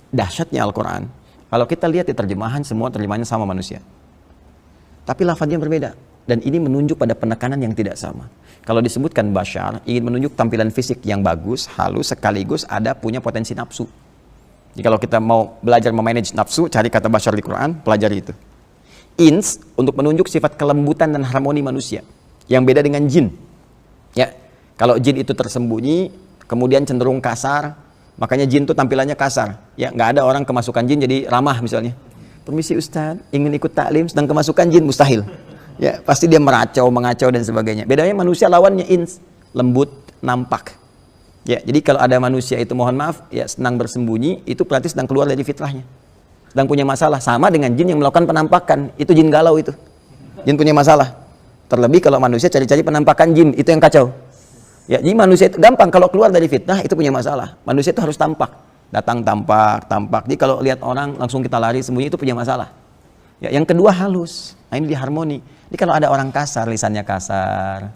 S1: Dahsyatnya Al-Quran, kalau kita lihat di terjemahan, semua terjemahannya sama manusia. Tapi lafadznya berbeda. Dan ini menunjuk pada penekanan yang tidak sama. Kalau disebutkan bashar, ingin menunjuk tampilan fisik yang bagus, halus, sekaligus ada punya potensi nafsu. Jadi kalau kita mau belajar memanage nafsu, cari kata bashar di Quran, pelajari itu. Ins, untuk menunjuk sifat kelembutan dan harmoni manusia. Yang beda dengan jin. Ya, kalau jin itu tersembunyi, kemudian cenderung kasar, makanya jin itu tampilannya kasar. Ya, nggak ada orang kemasukan jin jadi ramah misalnya. Permisi Ustaz, ingin ikut taklim, sedang kemasukan jin, mustahil. Ya, pasti dia mengacau dan sebagainya. Bedanya manusia lawannya ins, lembut, nampak. Ya, jadi kalau ada manusia itu mohon maaf, ya senang bersembunyi, itu berarti sedang keluar dari fitrahnya. Sedang punya masalah. Sama dengan jin yang melakukan penampakan, itu jin galau itu. Jin punya masalah. Terlebih kalau manusia cari-cari penampakan jin, itu yang kacau. Ya, jadi manusia itu gampang kalau keluar dari fitnah itu punya masalah. Manusia itu harus tampak. Datang tampak. Jadi kalau lihat orang langsung kita lari sembunyi itu punya masalah. Ya, yang kedua halus. Nah, ini di harmoni. Jadi kalau ada orang kasar, lisannya kasar,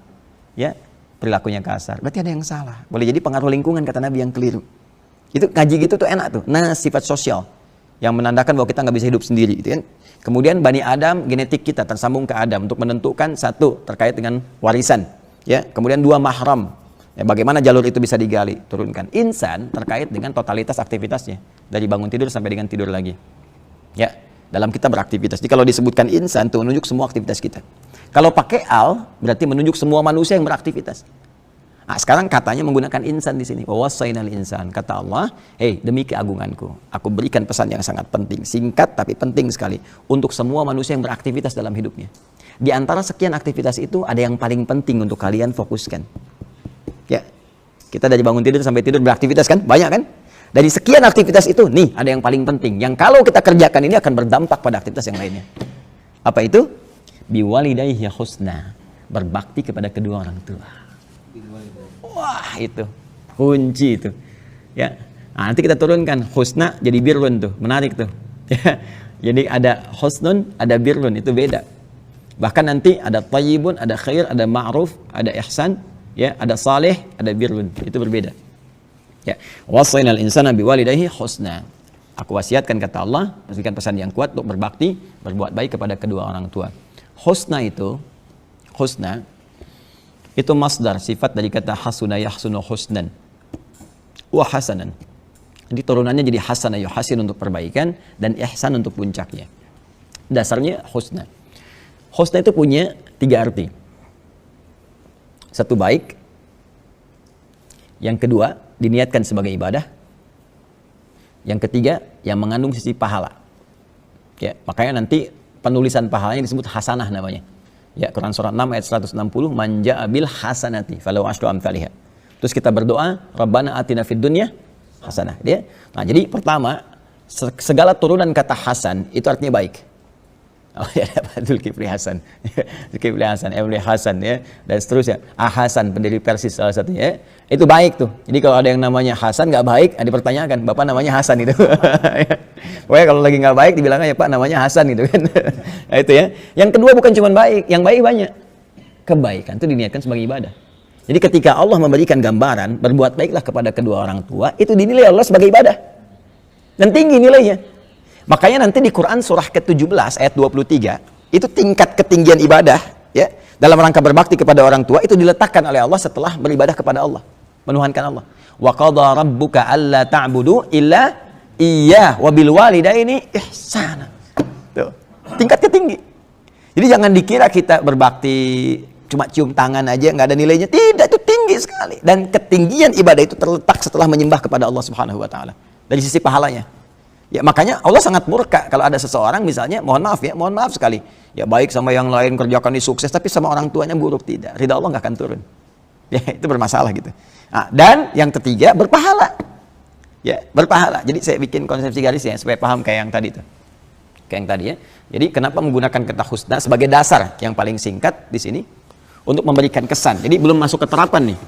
S1: ya, perilakunya kasar, berarti ada yang salah. Boleh jadi pengaruh lingkungan kata Nabi yang keliru. Itu ngaji gitu tuh enak tuh. Nah, sifat sosial yang menandakan bahwa kita nggak bisa hidup sendiri, gitu kan. Kemudian Bani Adam, genetik kita tersambung ke Adam untuk menentukan satu terkait dengan warisan, ya. Kemudian 2 mahram. Ya, bagaimana jalur itu bisa digali, turunkan. Insan terkait dengan totalitas aktivitasnya dari bangun tidur sampai dengan tidur lagi. Ya. Dalam kita beraktivitas. Jadi kalau disebutkan insan itu menunjuk semua aktivitas kita. Kalau pakai al berarti menunjuk semua manusia yang beraktivitas. Nah, sekarang katanya menggunakan insan di sini. Wa wassaynal insan. Kata Allah, demi keagunganku, aku berikan pesan yang sangat penting, singkat tapi penting sekali untuk semua manusia yang beraktivitas dalam hidupnya. Di antara sekian aktivitas itu ada yang paling penting untuk kalian fokuskan. Ya. Kita dari bangun tidur sampai tidur beraktivitas kan? Banyak kan? Dari sekian aktivitas itu, nih ada yang paling penting. Yang kalau kita kerjakan ini akan berdampak pada aktivitas yang lainnya. Apa itu? Biwalidayhi husna. Berbakti kepada kedua orang tua. Wah, itu. Kunci itu. Ya. Nah, nanti kita turunkan. Husna jadi birrun tuh. Menarik tuh. Ya. Jadi ada husnun, ada birrun. Itu beda. Bahkan nanti ada tayyibun, ada khair, ada ma'ruf, ada ihsan. Ya. Ada saleh, ada birrun. Itu berbeda. Ya, wasainal insana biwalidayhi husna. Aku wasiatkan kata Allah, berikan pesan yang kuat untuk berbakti, berbuat baik kepada kedua orang tua. Husna itu masdar sifat dari kata hasuna yahsunu husnan wa hasanan. Jadi turunannya jadi hasana yuhasin untuk perbaikan dan ihsan untuk puncaknya. Dasarnya husna. Husna itu punya 3 arti. Satu baik, yang kedua diniatkan sebagai ibadah. Yang ketiga yang mengandung sisi pahala. Ya, makanya nanti penulisan pahalanya disebut hasanah namanya. Ya, Quran surah 6 ayat 160, man ja'a bil hasanati falahu asyru amsalihha. Terus kita berdoa, Rabbana atina fid dunya hasanah. Ya. Nah, jadi pertama, segala turunan kata hasan itu artinya baik. Oh ya, Zulkifli Hasan, Zulkifli Hasan, Emily Hasan ya, dan seterusnya. Hasan pendiri Persis salah satunya, ya. Itu baik tuh. Jadi kalau ada yang namanya Hasan nggak baik, dipertanyakan, Bapak namanya Hasan itu. Pokoknya kalau lagi nggak baik, dibilangnya ya Pak namanya Hasan gitu kan. Nah, itu ya. Yang kedua bukan cuma baik, yang baik banyak. Kebaikan itu diniatkan sebagai ibadah. Jadi ketika Allah memberikan gambaran, berbuat baiklah kepada kedua orang tua, itu dinilai Allah sebagai ibadah. Dan tinggi nilainya. Makanya nanti di Quran surah ke-17 ayat 23, itu tingkat ketinggian ibadah ya, dalam rangka berbakti kepada orang tua itu diletakkan oleh Allah setelah beribadah kepada Allah, menuhankan Allah. Wa qadha rabbuka alla ta'budu illa iyyah wa bil walidaini ihsana. Tuh, tingkat ketinggi. Jadi jangan dikira kita berbakti cuma cium tangan aja nggak ada nilainya. Tidak, itu tinggi sekali. Dan ketinggian ibadah itu terletak setelah menyembah kepada Allah Subhanahu wa taala. Dari sisi pahalanya. Ya makanya Allah sangat murka kalau ada seseorang misalnya, mohon maaf sekali, ya baik sama yang lain, kerjakan ini sukses, tapi sama orang tuanya buruk, tidak, ridha Allah nggak akan turun. Ya itu bermasalah gitu. Nah, dan yang ketiga berpahala, ya berpahala. Jadi saya bikin konsepsi garis ya supaya paham kayak yang tadi tuh, kayak yang tadi ya. Jadi kenapa menggunakan kata husna sebagai dasar yang paling singkat di sini untuk memberikan kesan. Jadi belum masuk ke terapan nih,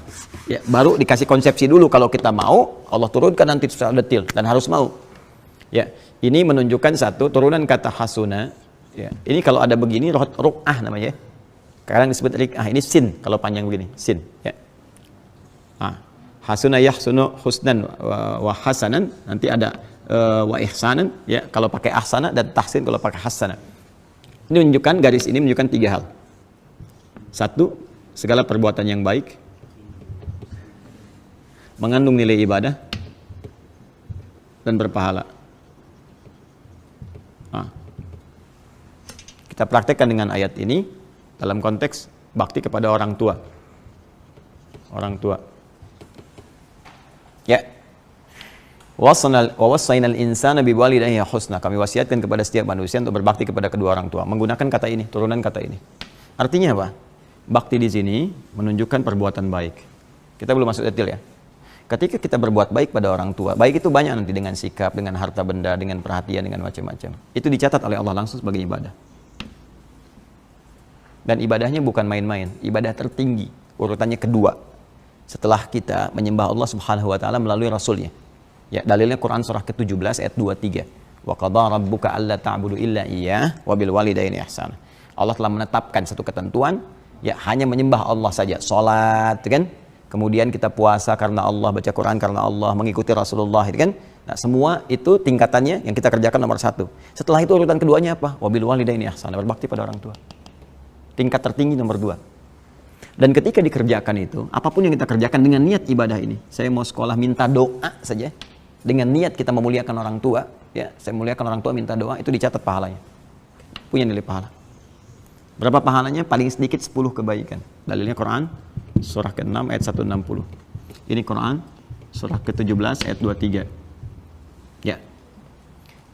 S1: ya baru dikasih konsepsi dulu. Kalau kita mau, Allah turunkan nanti secara detail dan harus mau. Ya, ini menunjukkan satu turunan kata hasuna. Ya, ini kalau ada begini ru'ah namanya. Kadang disebut rik'ah. Ini sin kalau panjang begini, sin. Ya. Hasuna yahsunu husnan wa hasanan. Nanti ada wa ihsanan. Ya, kalau pakai ahsana dan tahsin kalau pakai hasana. Ini menunjukkan garis ini menunjukkan tiga hal. Satu, segala perbuatan yang baik mengandung nilai ibadah dan berpahala. Kita praktekkan dengan ayat ini dalam konteks bakti kepada orang tua. Orang tua. Ya. Wa wassaynal insana biwalidayhi husna. Kami wasiatkan kepada setiap manusia untuk berbakti kepada kedua orang tua. Menggunakan kata ini, turunan kata ini. Artinya apa? Bakti di sini menunjukkan perbuatan baik. Kita belum masuk detail ya. Ketika kita berbuat baik pada orang tua, baik itu banyak nanti dengan sikap, dengan harta benda, dengan perhatian, dengan macam-macam. Itu dicatat oleh Allah langsung sebagai ibadah. Dan ibadahnya bukan main-main, ibadah tertinggi, urutannya kedua. Setelah kita menyembah Allah Subhanahu wa taala melalui rasulnya. Ya, dalilnya Quran surah ke-17 ayat 23. Wa qadha rabbuka alla ta'budu illa iyyah wa bil walidaini ihsana. Allah telah menetapkan satu ketentuan, ya hanya menyembah Allah saja, salat, kan? Kemudian kita puasa karena Allah, baca Quran karena Allah, mengikuti Rasulullah, kan? Nah, semua itu tingkatannya yang kita kerjakan nomor satu. Setelah itu urutan keduanya apa? Wa bil walidaini ihsana, berbakti pada orang tua. Tingkat tertinggi nomor 2. Dan ketika dikerjakan itu, apapun yang kita kerjakan dengan niat ibadah ini, saya mau sekolah minta doa saja, dengan niat kita memuliakan orang tua, ya, saya muliakan orang tua minta doa, itu dicatat pahalanya. Punya nilai pahala. Berapa pahalanya? Paling sedikit 10 kebaikan. Dalilnya Quran, surah ke-6 ayat 160. Ini Quran, surah ke-17 ayat 23. Ya.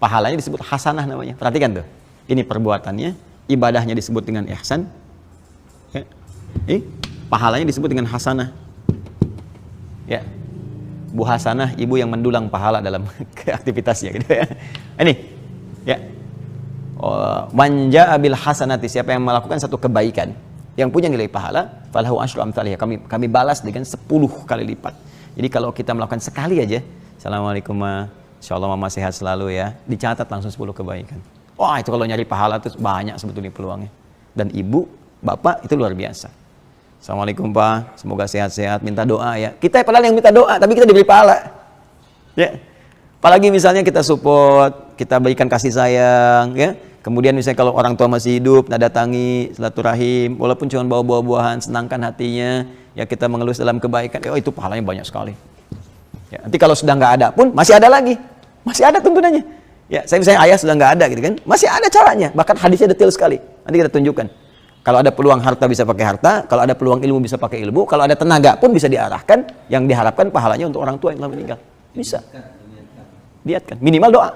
S1: Pahalanya disebut hasanah namanya. Perhatikan tuh. Ini perbuatannya. Ibadahnya disebut dengan ihsan, ya. Pahalanya disebut dengan hasanah, ya. Bu Hasanah, ibu yang mendulang pahala dalam aktivitasnya, gitu ya. Ini, ya. Man jaa bil hasanati, siapa yang melakukan satu kebaikan yang punya nilai pahala, falahu asyru amsalihha, kami balas dengan 10 kali lipat. Jadi kalau kita melakukan sekali aja, assalamualaikum ma, insyaallah mama sehat selalu ya, dicatat langsung 10 kebaikan. Wah, itu kalau nyari pahala itu banyak sebetulnya peluangnya. Dan ibu, bapak itu luar biasa. Assalamualaikum Pak, semoga sehat-sehat, minta doa ya. Kita padahal yang minta doa, tapi kita diberi pahala. Ya. Apalagi misalnya kita support, kita berikan kasih sayang, ya. Kemudian misalnya kalau orang tua masih hidup, nah datangi, silaturahim, walaupun cuma bawa buah-buahan, senangkan hatinya, ya kita mengelus dalam kebaikan, oh itu pahalanya banyak sekali. Ya, nanti kalau sudah nggak ada pun, masih ada lagi. Masih ada tuntunannya. Ya, saya misalnya ayah sudah nggak ada gitu kan, masih ada caranya, bahkan hadisnya detail sekali. Nanti kita tunjukkan. Kalau ada peluang harta bisa pakai harta, kalau ada peluang ilmu bisa pakai ilmu, kalau ada tenaga pun bisa diarahkan, yang diharapkan pahalanya untuk orang tua yang telah meninggal. Bisa. Niatkan, minimal doa.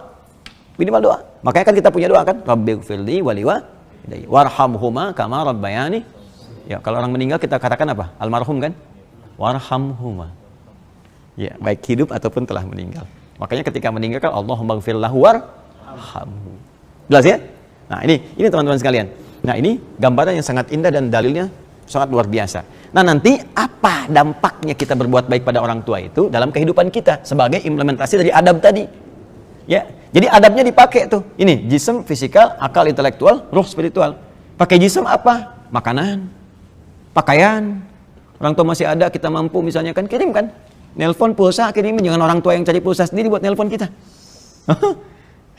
S1: Minimal doa. Makanya kan kita punya doa kan, Rabbighfirli waliwalidayya warhamhuma kama rabbayani. Ya, kalau orang meninggal kita katakan apa? Almarhum kan? warhamhuma. Ya, baik hidup ataupun telah meninggal. Makanya ketika meninggal kan Allahumma ighfir lahu warhamhu. Jelas ya? Nah, ini teman-teman sekalian. Nah, ini gambaran yang sangat indah dan dalilnya sangat luar biasa. Nah, nanti apa dampaknya kita berbuat baik pada orang tua itu dalam kehidupan kita sebagai implementasi dari adab tadi. Ya. Jadi adabnya dipakai tuh. Ini jism, fisikal, akal, intelektual, ruh, spiritual. Pakai jism apa? Makanan, pakaian. Orang tua masih ada, kita mampu misalnya kan kirimkan. Nelpon, pulsa, kirimin. Jangan orang tua yang cari pulsa sendiri buat nelpon kita.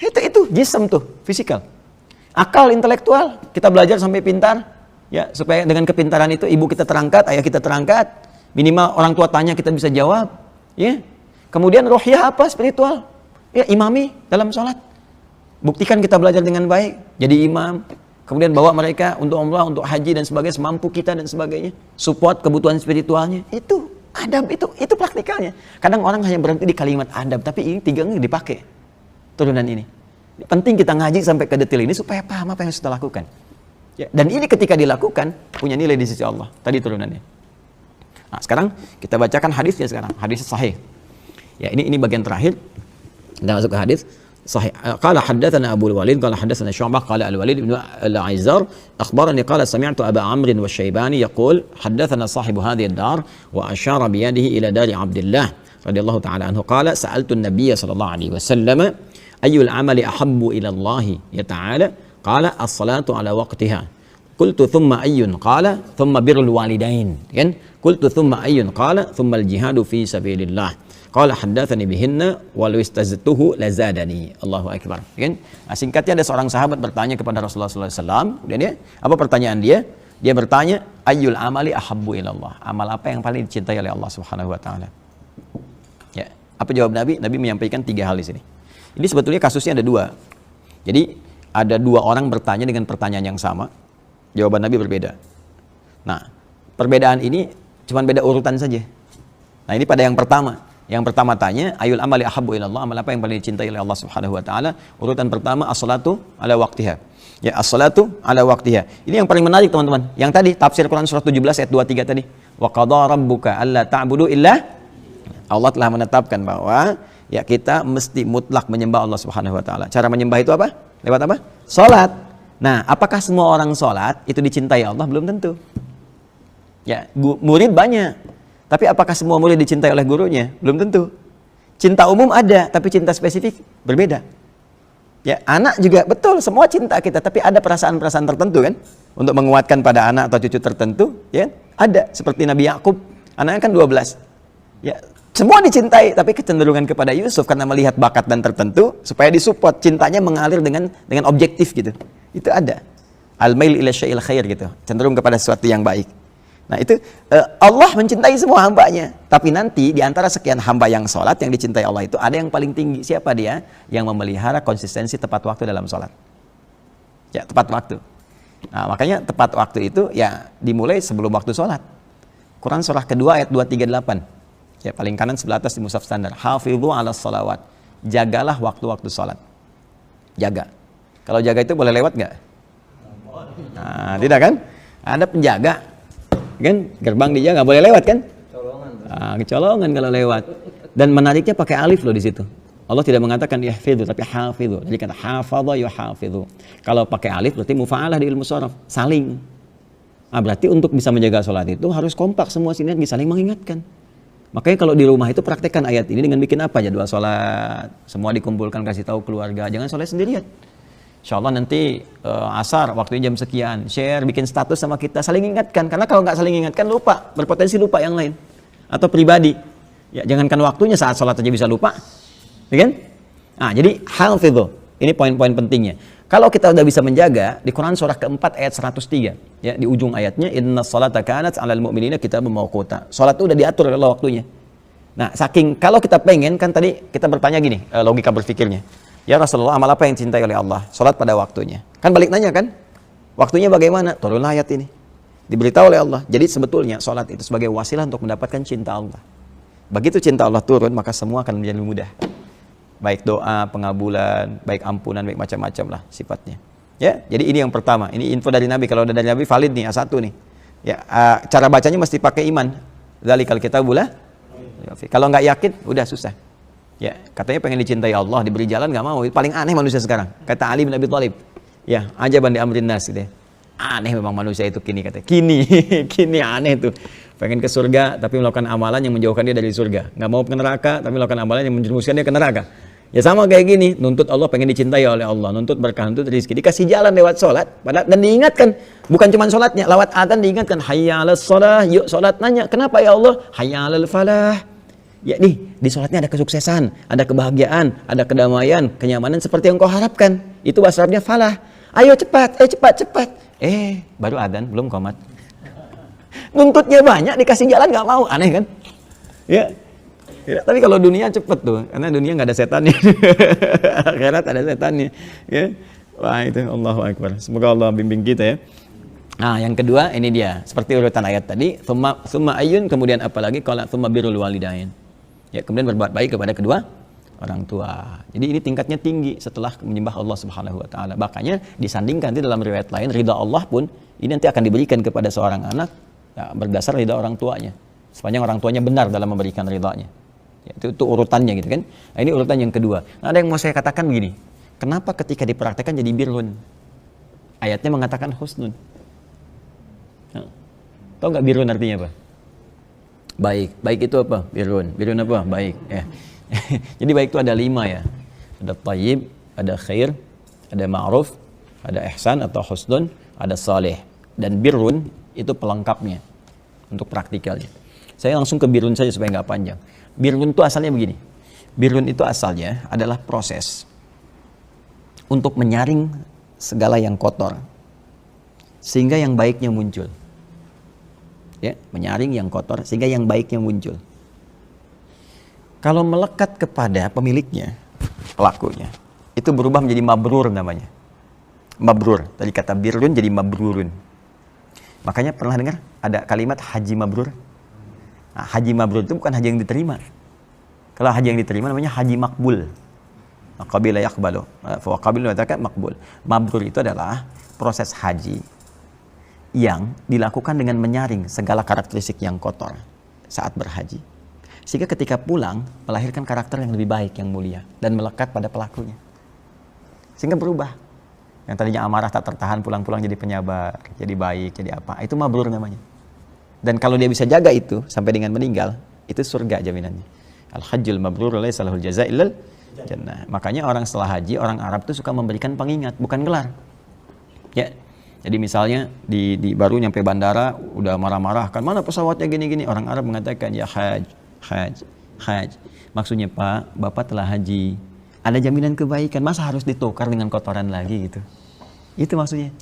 S1: Itu jism tuh, fisikal. Akal, intelektual, kita belajar sampai pintar. Ya, supaya dengan kepintaran itu ibu kita terangkat, ayah kita terangkat. Minimal orang tua tanya kita bisa jawab. Ya. Kemudian rohiyah apa? Spiritual. Ya, imami dalam sholat. Buktikan kita belajar dengan baik. Jadi imam. Kemudian bawa mereka untuk umrah, untuk haji dan sebagainya. Semampu kita dan sebagainya. Support kebutuhan spiritualnya. Itu. Adab itu praktikalnya. Kadang orang hanya berhenti di kalimat adab, tapi ini tiga ini dipakai turunan ini. Penting kita ngaji sampai ke detail ini supaya paham apa yang harus kita lakukan. Ya, dan ini ketika dilakukan punya nilai di sisi Allah. Tadi turunannya. Nah, sekarang kita bacakan hadisnya sekarang. Hadis sahih. Ya, ini bagian terakhir. Kita masuk ke hadis. صحيح قال حدثنا أبو الوليد قال حدثنا شعبة قال الوليد بن العيزار أخبرني قال سمعت أبا عمرو والشيباني يقول حدثنا صاحب هذه الدار وأشار بيده إلى دار عبد الله رضي الله تعالى عنه قال سألت النبي صلى الله عليه وسلم أي العمل أحب إلى الله تعالى قال الصلاة على وقتها قلت ثم أي قال ثم بر الوالدين قلت ثم أي قال ثم الجهاد في سبيل الله Qala haddatsani bihinna wal istaztuhu lazadani. Allahu akbar. Kan? Nah, singkatnya ada seorang sahabat bertanya kepada Rasulullah sallallahu alaihi wasallam, kemudian dia, apa pertanyaan dia? Dia bertanya, ayyul amali ahabbu ilallah? Amal apa yang paling dicintai oleh Allah Subhanahu wa taala? Ya, apa jawab Nabi? Nabi menyampaikan 3 hal di sini. Ini sebetulnya kasusnya ada 2. Jadi, ada 2 orang bertanya dengan pertanyaan yang sama. Jawaban Nabi berbeda. Nah, perbedaan ini cuma beda urutan saja. Nah, ini pada yang pertama. Yang pertama tanya, ayul amali ahabbu ilallah, amal apa yang paling dicintai oleh Allah Subhanahu wa taala? Urutan pertama as-salatu ala waqtiha. Ya, as-salatu ala waqtiha. Ini yang paling menarik, teman-teman. Yang tadi tafsir Quran surah 17 ayat 23 tadi. Wa qadara rabbuka alla ta'budu illa, Allah telah menetapkan bahwa ya kita mesti mutlak menyembah Allah Subhanahu wa taala. Cara menyembah itu apa? Lewat apa? Salat. Nah, apakah semua orang salat itu dicintai Allah? Belum tentu. Ya, murid banyak. Tapi apakah semua murid dicintai oleh gurunya? Belum tentu. Cinta umum ada, tapi cinta spesifik berbeda. Ya, anak juga betul, semua cinta kita, tapi ada perasaan-perasaan tertentu kan? Untuk menguatkan pada anak atau cucu tertentu, ya ada. Seperti Nabi Yakub, anaknya kan 12. Ya, semua dicintai, tapi kecenderungan kepada Yusuf karena melihat bakat dan tertentu, supaya disupport, cintanya mengalir dengan objektif gitu. Itu ada. Al-mail ila syai'il khair gitu, cenderung kepada sesuatu yang baik. Nah itu Allah mencintai semua hambanya. Tapi nanti di antara sekian hamba yang sholat, yang dicintai Allah itu ada yang paling tinggi. Siapa dia? Yang memelihara konsistensi tepat waktu dalam sholat. Ya, tepat waktu. Nah, makanya tepat waktu itu ya dimulai sebelum waktu sholat. Quran surah kedua ayat 238. Ya, paling kanan sebelah atas di mushaf standar. Hafidhu ala sholawat. Jagalah waktu-waktu sholat. Jaga. Kalau jaga itu boleh lewat nggak? Nah, tidak kan? Ada penjaga. Kan gerbang dia nggak boleh lewat kan? Kecolongan kalau lewat. Dan menariknya pakai alif loh di situ. Allah tidak mengatakan yahfidhu tapi hafidhu. Jadi kata hafadha yuhafidhu. Kalau pakai alif berarti mufa'alah di ilmu sharaf, saling. Berarti untuk bisa menjaga sholat itu harus kompak semua sinergi, saling mengingatkan. Makanya kalau di rumah itu praktekkan ayat ini dengan bikin apa? Jadwal sholat, semua dikumpulkan, kasih tahu keluarga, jangan sholat sendirian. Insya Allah nanti asar waktunya jam sekian, share, bikin status sama kita, saling ingatkan. Karena kalau nggak saling ingatkan lupa, berpotensi lupa yang lain atau pribadi. Ya jangankan waktunya, saat sholat aja bisa lupa, ya kan? Nah jadi hafidhu, ini poin-poin pentingnya. Kalau kita udah bisa menjaga, di Quran surah keempat ayat 103, ya di ujung ayatnya, inna sholata kanat 'alal mu'minina kitaban mawquta. Sholat itu udah diatur oleh Allah waktunya. Nah saking kalau kita pengen, kan tadi kita bertanya gini, logika berpikirnya. Ya Rasulullah, amal apa yang dicintai oleh Allah? Sholat pada waktunya. Kan balik nanya kan? Waktunya bagaimana? Turunlah ayat ini. Diberitahu oleh Allah. Jadi sebetulnya sholat itu sebagai wasilah untuk mendapatkan cinta Allah. Begitu cinta Allah turun, maka semua akan menjadi mudah. Baik doa, pengabulan, baik ampunan, baik macam-macam lah sifatnya. Ya, jadi ini yang pertama. Ini info dari Nabi. Kalau dari Nabi valid nih, A1 nih. Ya, cara bacanya mesti pakai iman. Dzalikal kitabul la raiba fihi. Kalau nggak yakin, udah susah. Ya, katanya pengen dicintai Allah, diberi jalan nggak mau. Paling aneh manusia sekarang. Kata Ali bin Abi Thalib. Ya, ajaban di amrin nas gitu ya. Aneh memang manusia itu kini katanya. Kini aneh tuh. Pengen ke surga tapi melakukan amalan yang menjauhkan dia dari surga. Nggak mau ke neraka tapi melakukan amalan yang menjerumuskan dia ke neraka. Ya sama kayak gini, nuntut Allah pengen dicintai oleh Allah, nuntut berkah, nuntut rezeki, dikasih jalan lewat sholat, dan diingatkan, bukan cuma sholatnya, lewat adzan diingatkan, hayya 'alas shalah, yuk sholat, nanya, kenapa ya Allah? Hayya 'alal falah. Ya nih, di sholatnya ada kesuksesan, ada kebahagiaan, ada kedamaian, kenyamanan seperti yang kau harapkan. Itu bahasa Arabnya falah. Ayo cepat, cepat. Baru adzan, belum qomat. Nuntutnya banyak, dikasih jalan nggak mau, aneh kan? Ya. Ya, tapi kalau dunia cepet tuh, karena dunia nggak ada setannya. Akhirat ada setannya. Ya. Wah itu, Allahu Akbar. Semoga Allah bimbing kita ya. Nah yang kedua ini dia, seperti urutan ayat tadi, thumma ayyun, kemudian apalagi kalau thumma birrul walidain. Ya, kemudian berbuat baik kepada kedua orang tua. Jadi ini tingkatnya tinggi setelah menyembah Allah Subhanahu wa taala. Makanya disandingkan di dalam riwayat lain, ridha Allah pun ini nanti akan diberikan kepada seorang anak ya, berdasar ridha orang tuanya. Sepanjang orang tuanya benar dalam memberikan ridhanya. Ya, itu urutannya gitu kan. Nah, ini urutan yang kedua. Nah, ada yang mau saya katakan begini. Kenapa ketika dipraktekkan jadi birrun? Ayatnya mengatakan husnun. Nah, tahu nggak birrun artinya apa? Baik. Baik itu apa? Birrun. Birrun apa? Baik. Ya. Jadi baik itu ada 5 ya. Ada thayyib, ada khair, ada ma'ruf, ada ihsan atau husnun, ada saleh. Dan birrun itu pelengkapnya untuk praktikalnya. Saya langsung ke birrun saja supaya nggak panjang. Birrun itu asalnya begini. Birrun itu asalnya adalah proses untuk menyaring segala yang kotor sehingga yang baiknya muncul. Ya, menyaring yang kotor sehingga yang baiknya muncul. Kalau melekat kepada pemiliknya, pelakunya, itu berubah menjadi mabrur namanya. Mabrur, dari kata birrun jadi mabrurun. Makanya pernah dengar ada kalimat haji mabrur? Nah, haji mabrur itu bukan haji yang diterima. Kalau haji yang diterima namanya haji makbul. Qabila yaqbalu. Fa qabil mengatakan makbul. Mabrur itu adalah proses haji yang dilakukan dengan menyaring segala karakteristik yang kotor saat berhaji. Sehingga ketika pulang melahirkan karakter yang lebih baik, yang mulia dan melekat pada pelakunya. Sehingga berubah. Yang tadinya amarah tak tertahan pulang-pulang jadi penyabar, jadi baik, jadi apa. Itu mabrur namanya. Dan kalau dia bisa jaga itu sampai dengan meninggal, itu surga jaminannya. Al-hajjul mabrur laisa lahul jazaa illal jannah. Makanya orang setelah haji, orang Arab tuh suka memberikan pengingat, bukan gelar. Ya. Jadi misalnya di baru nyampe bandara udah marah-marah kan, mana pesawatnya gini-gini, orang Arab mengatakan ya haj. Maksudnya Pak, Bapak telah haji. Ada jaminan kebaikan, masa harus ditukar dengan kotoran lagi gitu. Itu maksudnya.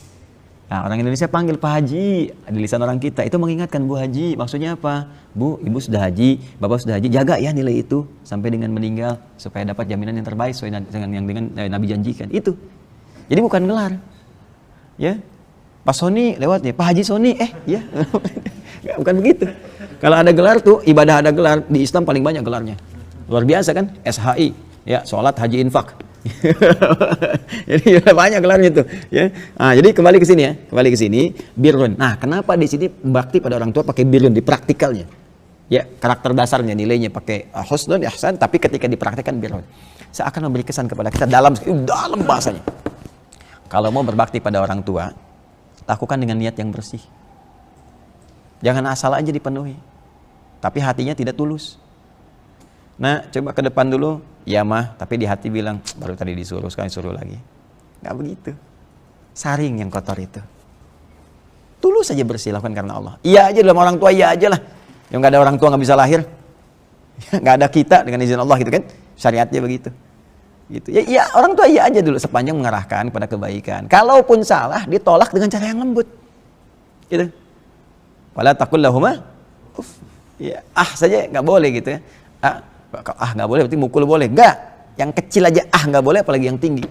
S1: Nah, orang Indonesia panggil Pak Haji, di lisan orang kita itu mengingatkan Bu Haji. Maksudnya apa? Bu, Ibu sudah haji, Bapak sudah haji, jaga ya nilai itu sampai dengan meninggal supaya dapat jaminan yang terbaik sesuai dengan yang Nabi janjikan. Itu. Jadi bukan gelar. Ya. Pak Sony lewat ya, Pak Haji Sony, ya. Bukan begitu. Kalau ada gelar tuh, ibadah ada gelar, di Islam paling banyak gelarnya. Luar biasa kan? SHI, ya, sholat, haji, infak. Jadi banyak gelarnya tuh, ya. Nah, jadi kembali ke sini, birrun. Nah, kenapa di sini bakti pada orang tua pakai birrun di praktikalnya? Ya, karakter dasarnya, nilainya pakai husnun, ihsan, tapi ketika dipraktikkan birrun. Seakan memberi kesan kepada kita dalam bahasanya. Kalau mau berbakti pada orang tua, lakukan dengan niat yang bersih. Jangan asal aja dipenuhi, tapi hatinya tidak tulus. Nah, coba ke depan dulu, ya mah, tapi di hati bilang, baru tadi disuruh, sekarang disuruh lagi. Nggak begitu. Saring yang kotor itu. Tulus saja bersih, lakukan karena Allah. Iya aja dalam orang tua, iya aja lah. Yang nggak ada orang tua nggak bisa lahir. Nggak ada kita dengan izin Allah gitu kan. Syariatnya begitu. Gitu. Ya, orang tua iya aja dulu, sepanjang mengarahkan pada kebaikan. Kalaupun salah, ditolak dengan cara yang lembut. Gitu. Wala taqul lahuma uff. Ya, saja nggak boleh gitu ya. Nggak boleh berarti mukul boleh. Enggak. Yang kecil aja nggak boleh, apalagi yang tinggi.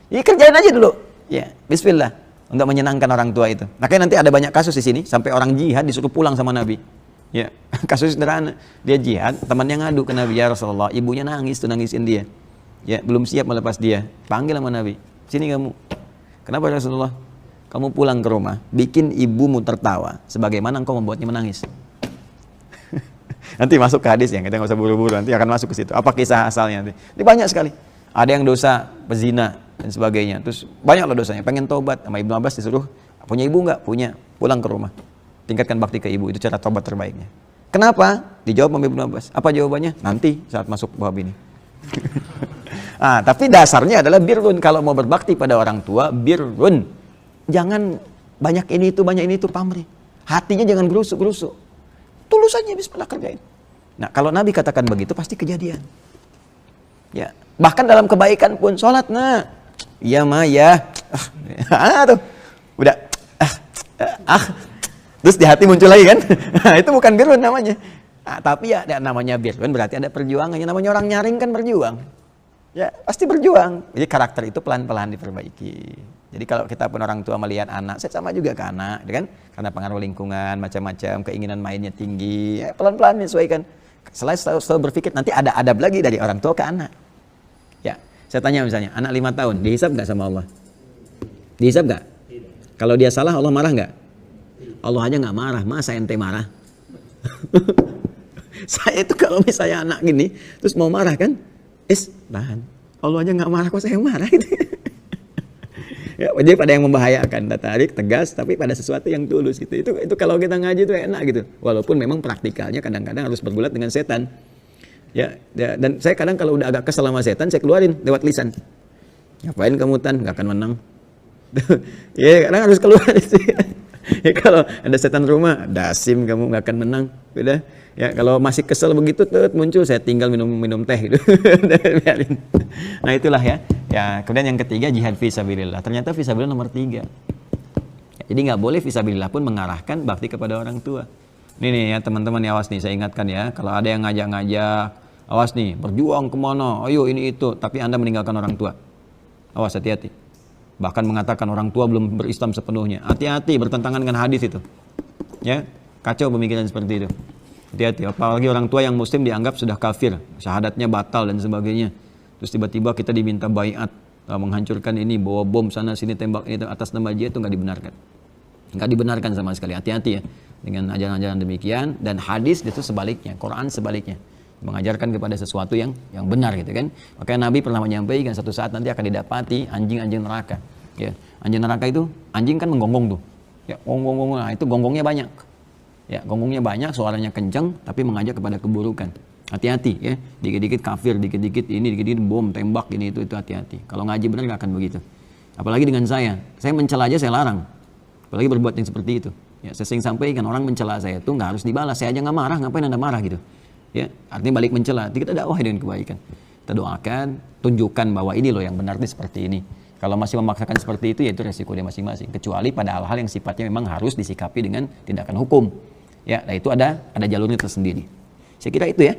S1: Jadi kerjain aja dulu. Ya, bismillah untuk menyenangkan orang tua itu. Makanya nanti ada banyak kasus di sini sampai orang jihad disuruh pulang sama Nabi. Ya, kasus sederhana. Dia jihad, temannya ngadu ke Nabi, ya Rasulullah, ibunya nangis tuh, nangisin dia. Ya, belum siap melepas dia. Panggil sama Nabi. Sini kamu. Kenapa Rasulullah? Kamu pulang ke rumah, bikin ibumu tertawa sebagaimana engkau membuatnya menangis. Nanti masuk ke hadis ya, kita nggak usah buru-buru, nanti akan masuk ke situ. Apa kisah asalnya nanti? Ini banyak sekali. Ada yang dosa pezina dan sebagainya. Terus banyak loh dosanya. Pengen tobat, sama Ibnu Abbas disuruh, punya ibu nggak? Punya. Pulang ke rumah. Tingkatkan bakti ke ibu, itu cara tobat terbaiknya. Kenapa? Dijawab sama Ibnu Abbas. Apa jawabannya? Nanti saat masuk bab ini. Tapi dasarnya adalah birrun. Kalau mau berbakti pada orang tua, birrun. Jangan banyak ini itu pamrih. Hatinya jangan gerusuk-gerusuk. Tulus aja bismillah kerjain. Nah, kalau Nabi katakan begitu pasti kejadian. Ya, bahkan dalam kebaikan pun sholat, nah, iya mah ya, tuh, udah, terus di hati muncul lagi kan, itu bukan birrun namanya. Tapi ya namanya birrun berarti ada perjuangannya. Namanya orang nyaring kan berjuang. Ya, pasti berjuang. Jadi karakter itu pelan-pelan diperbaiki. Jadi kalau kita pun orang tua melihat anak, saya sama juga ke anak, kan? Karena pengaruh lingkungan, macam-macam, keinginan mainnya tinggi, ya, pelan-pelan menyesuaikan. Selalu berpikir nanti ada adab lagi dari orang tua ke anak. Ya, saya tanya misalnya, anak 5 tahun, dihisab nggak sama Allah? Dihisab nggak? Kalau dia salah, Allah marah nggak? Allah aja nggak marah, masa ente marah? Saya itu kalau misalnya anak gini, terus mau marah kan? Tahan. Allah aja nggak marah, kok saya marah gitu. Ya, jadi pada yang membahayakan, tarik, tegas, tapi pada sesuatu yang tulus gitu. Itu kalau kita ngaji itu enak gitu. Walaupun memang praktikalnya kadang-kadang harus bergulat dengan setan. Ya, dan saya kadang kalau udah agak kesel sama setan, saya keluarin lewat lisan. Ngapain kamu Tan? Nggak akan menang. Ya, kadang harus keluar sih. Ya, kalau ada setan rumah, dasim kamu nggak akan menang. Udah. Ya, kalau masih kesel begitu tuh muncul, saya tinggal minum teh gitu. Nah, itulah ya. Ya, kemudian yang ketiga jihad fisabilillah. Ternyata fisabilillah nomor 3. Ya, jadi nggak boleh fisabilillah pun mengarahkan bakti kepada orang tua. Ini nih ya teman-teman, ya awas nih, saya ingatkan ya, kalau ada yang ngajak-ngajak, awas nih, berjuang kemana, ayo ini itu, tapi Anda meninggalkan orang tua. Awas, hati-hati. Bahkan mengatakan orang tua belum berislam sepenuhnya. Hati-hati, bertentangan dengan hadis itu. Ya, kacau pemikiran seperti itu. Hati-hati, apalagi orang tua yang muslim dianggap sudah kafir, syahadatnya batal dan sebagainya. Terus tiba-tiba kita diminta baiat, menghancurkan ini, bawa bom sana sini, tembak ini atas nama jihad, itu nggak dibenarkan. Nggak dibenarkan sama sekali. Hati-hati ya dengan ajaran-ajaran demikian. Dan hadis itu sebaliknya, Quran sebaliknya, mengajarkan kepada sesuatu yang benar gitu kan. Makanya Nabi pernah menyampaikan satu saat nanti akan didapati anjing-anjing neraka. Ya, anjing neraka itu, anjing kan menggonggong tuh. Ya, gonggong, nah, itu gonggongnya banyak. Ya, gonggongnya banyak, suaranya kencang, tapi mengajak kepada keburukan. Hati-hati ya, dikit-dikit kafir, dikit-dikit ini, dikit-dikit bom, tembak ini itu hati-hati. Kalau ngaji benar nggak akan begitu. Apalagi dengan saya mencela aja saya larang. Apalagi berbuat yang seperti itu. Ya, saya sering sampaikan, orang mencela saya itu nggak harus dibalas. Saya aja nggak marah, ngapain Anda marah gitu? Ya, artinya balik mencela. Kita dakwah dengan kebaikan. Kita doakan, tunjukkan bahwa ini loh yang benar itu seperti ini. Kalau masih memaksakan seperti itu, ya itu resiko dia masing-masing. Kecuali pada hal-hal yang sifatnya memang harus disikapi dengan tindakan hukum. Ya, nah itu ada jalurnya tersendiri. Saya kira itu ya.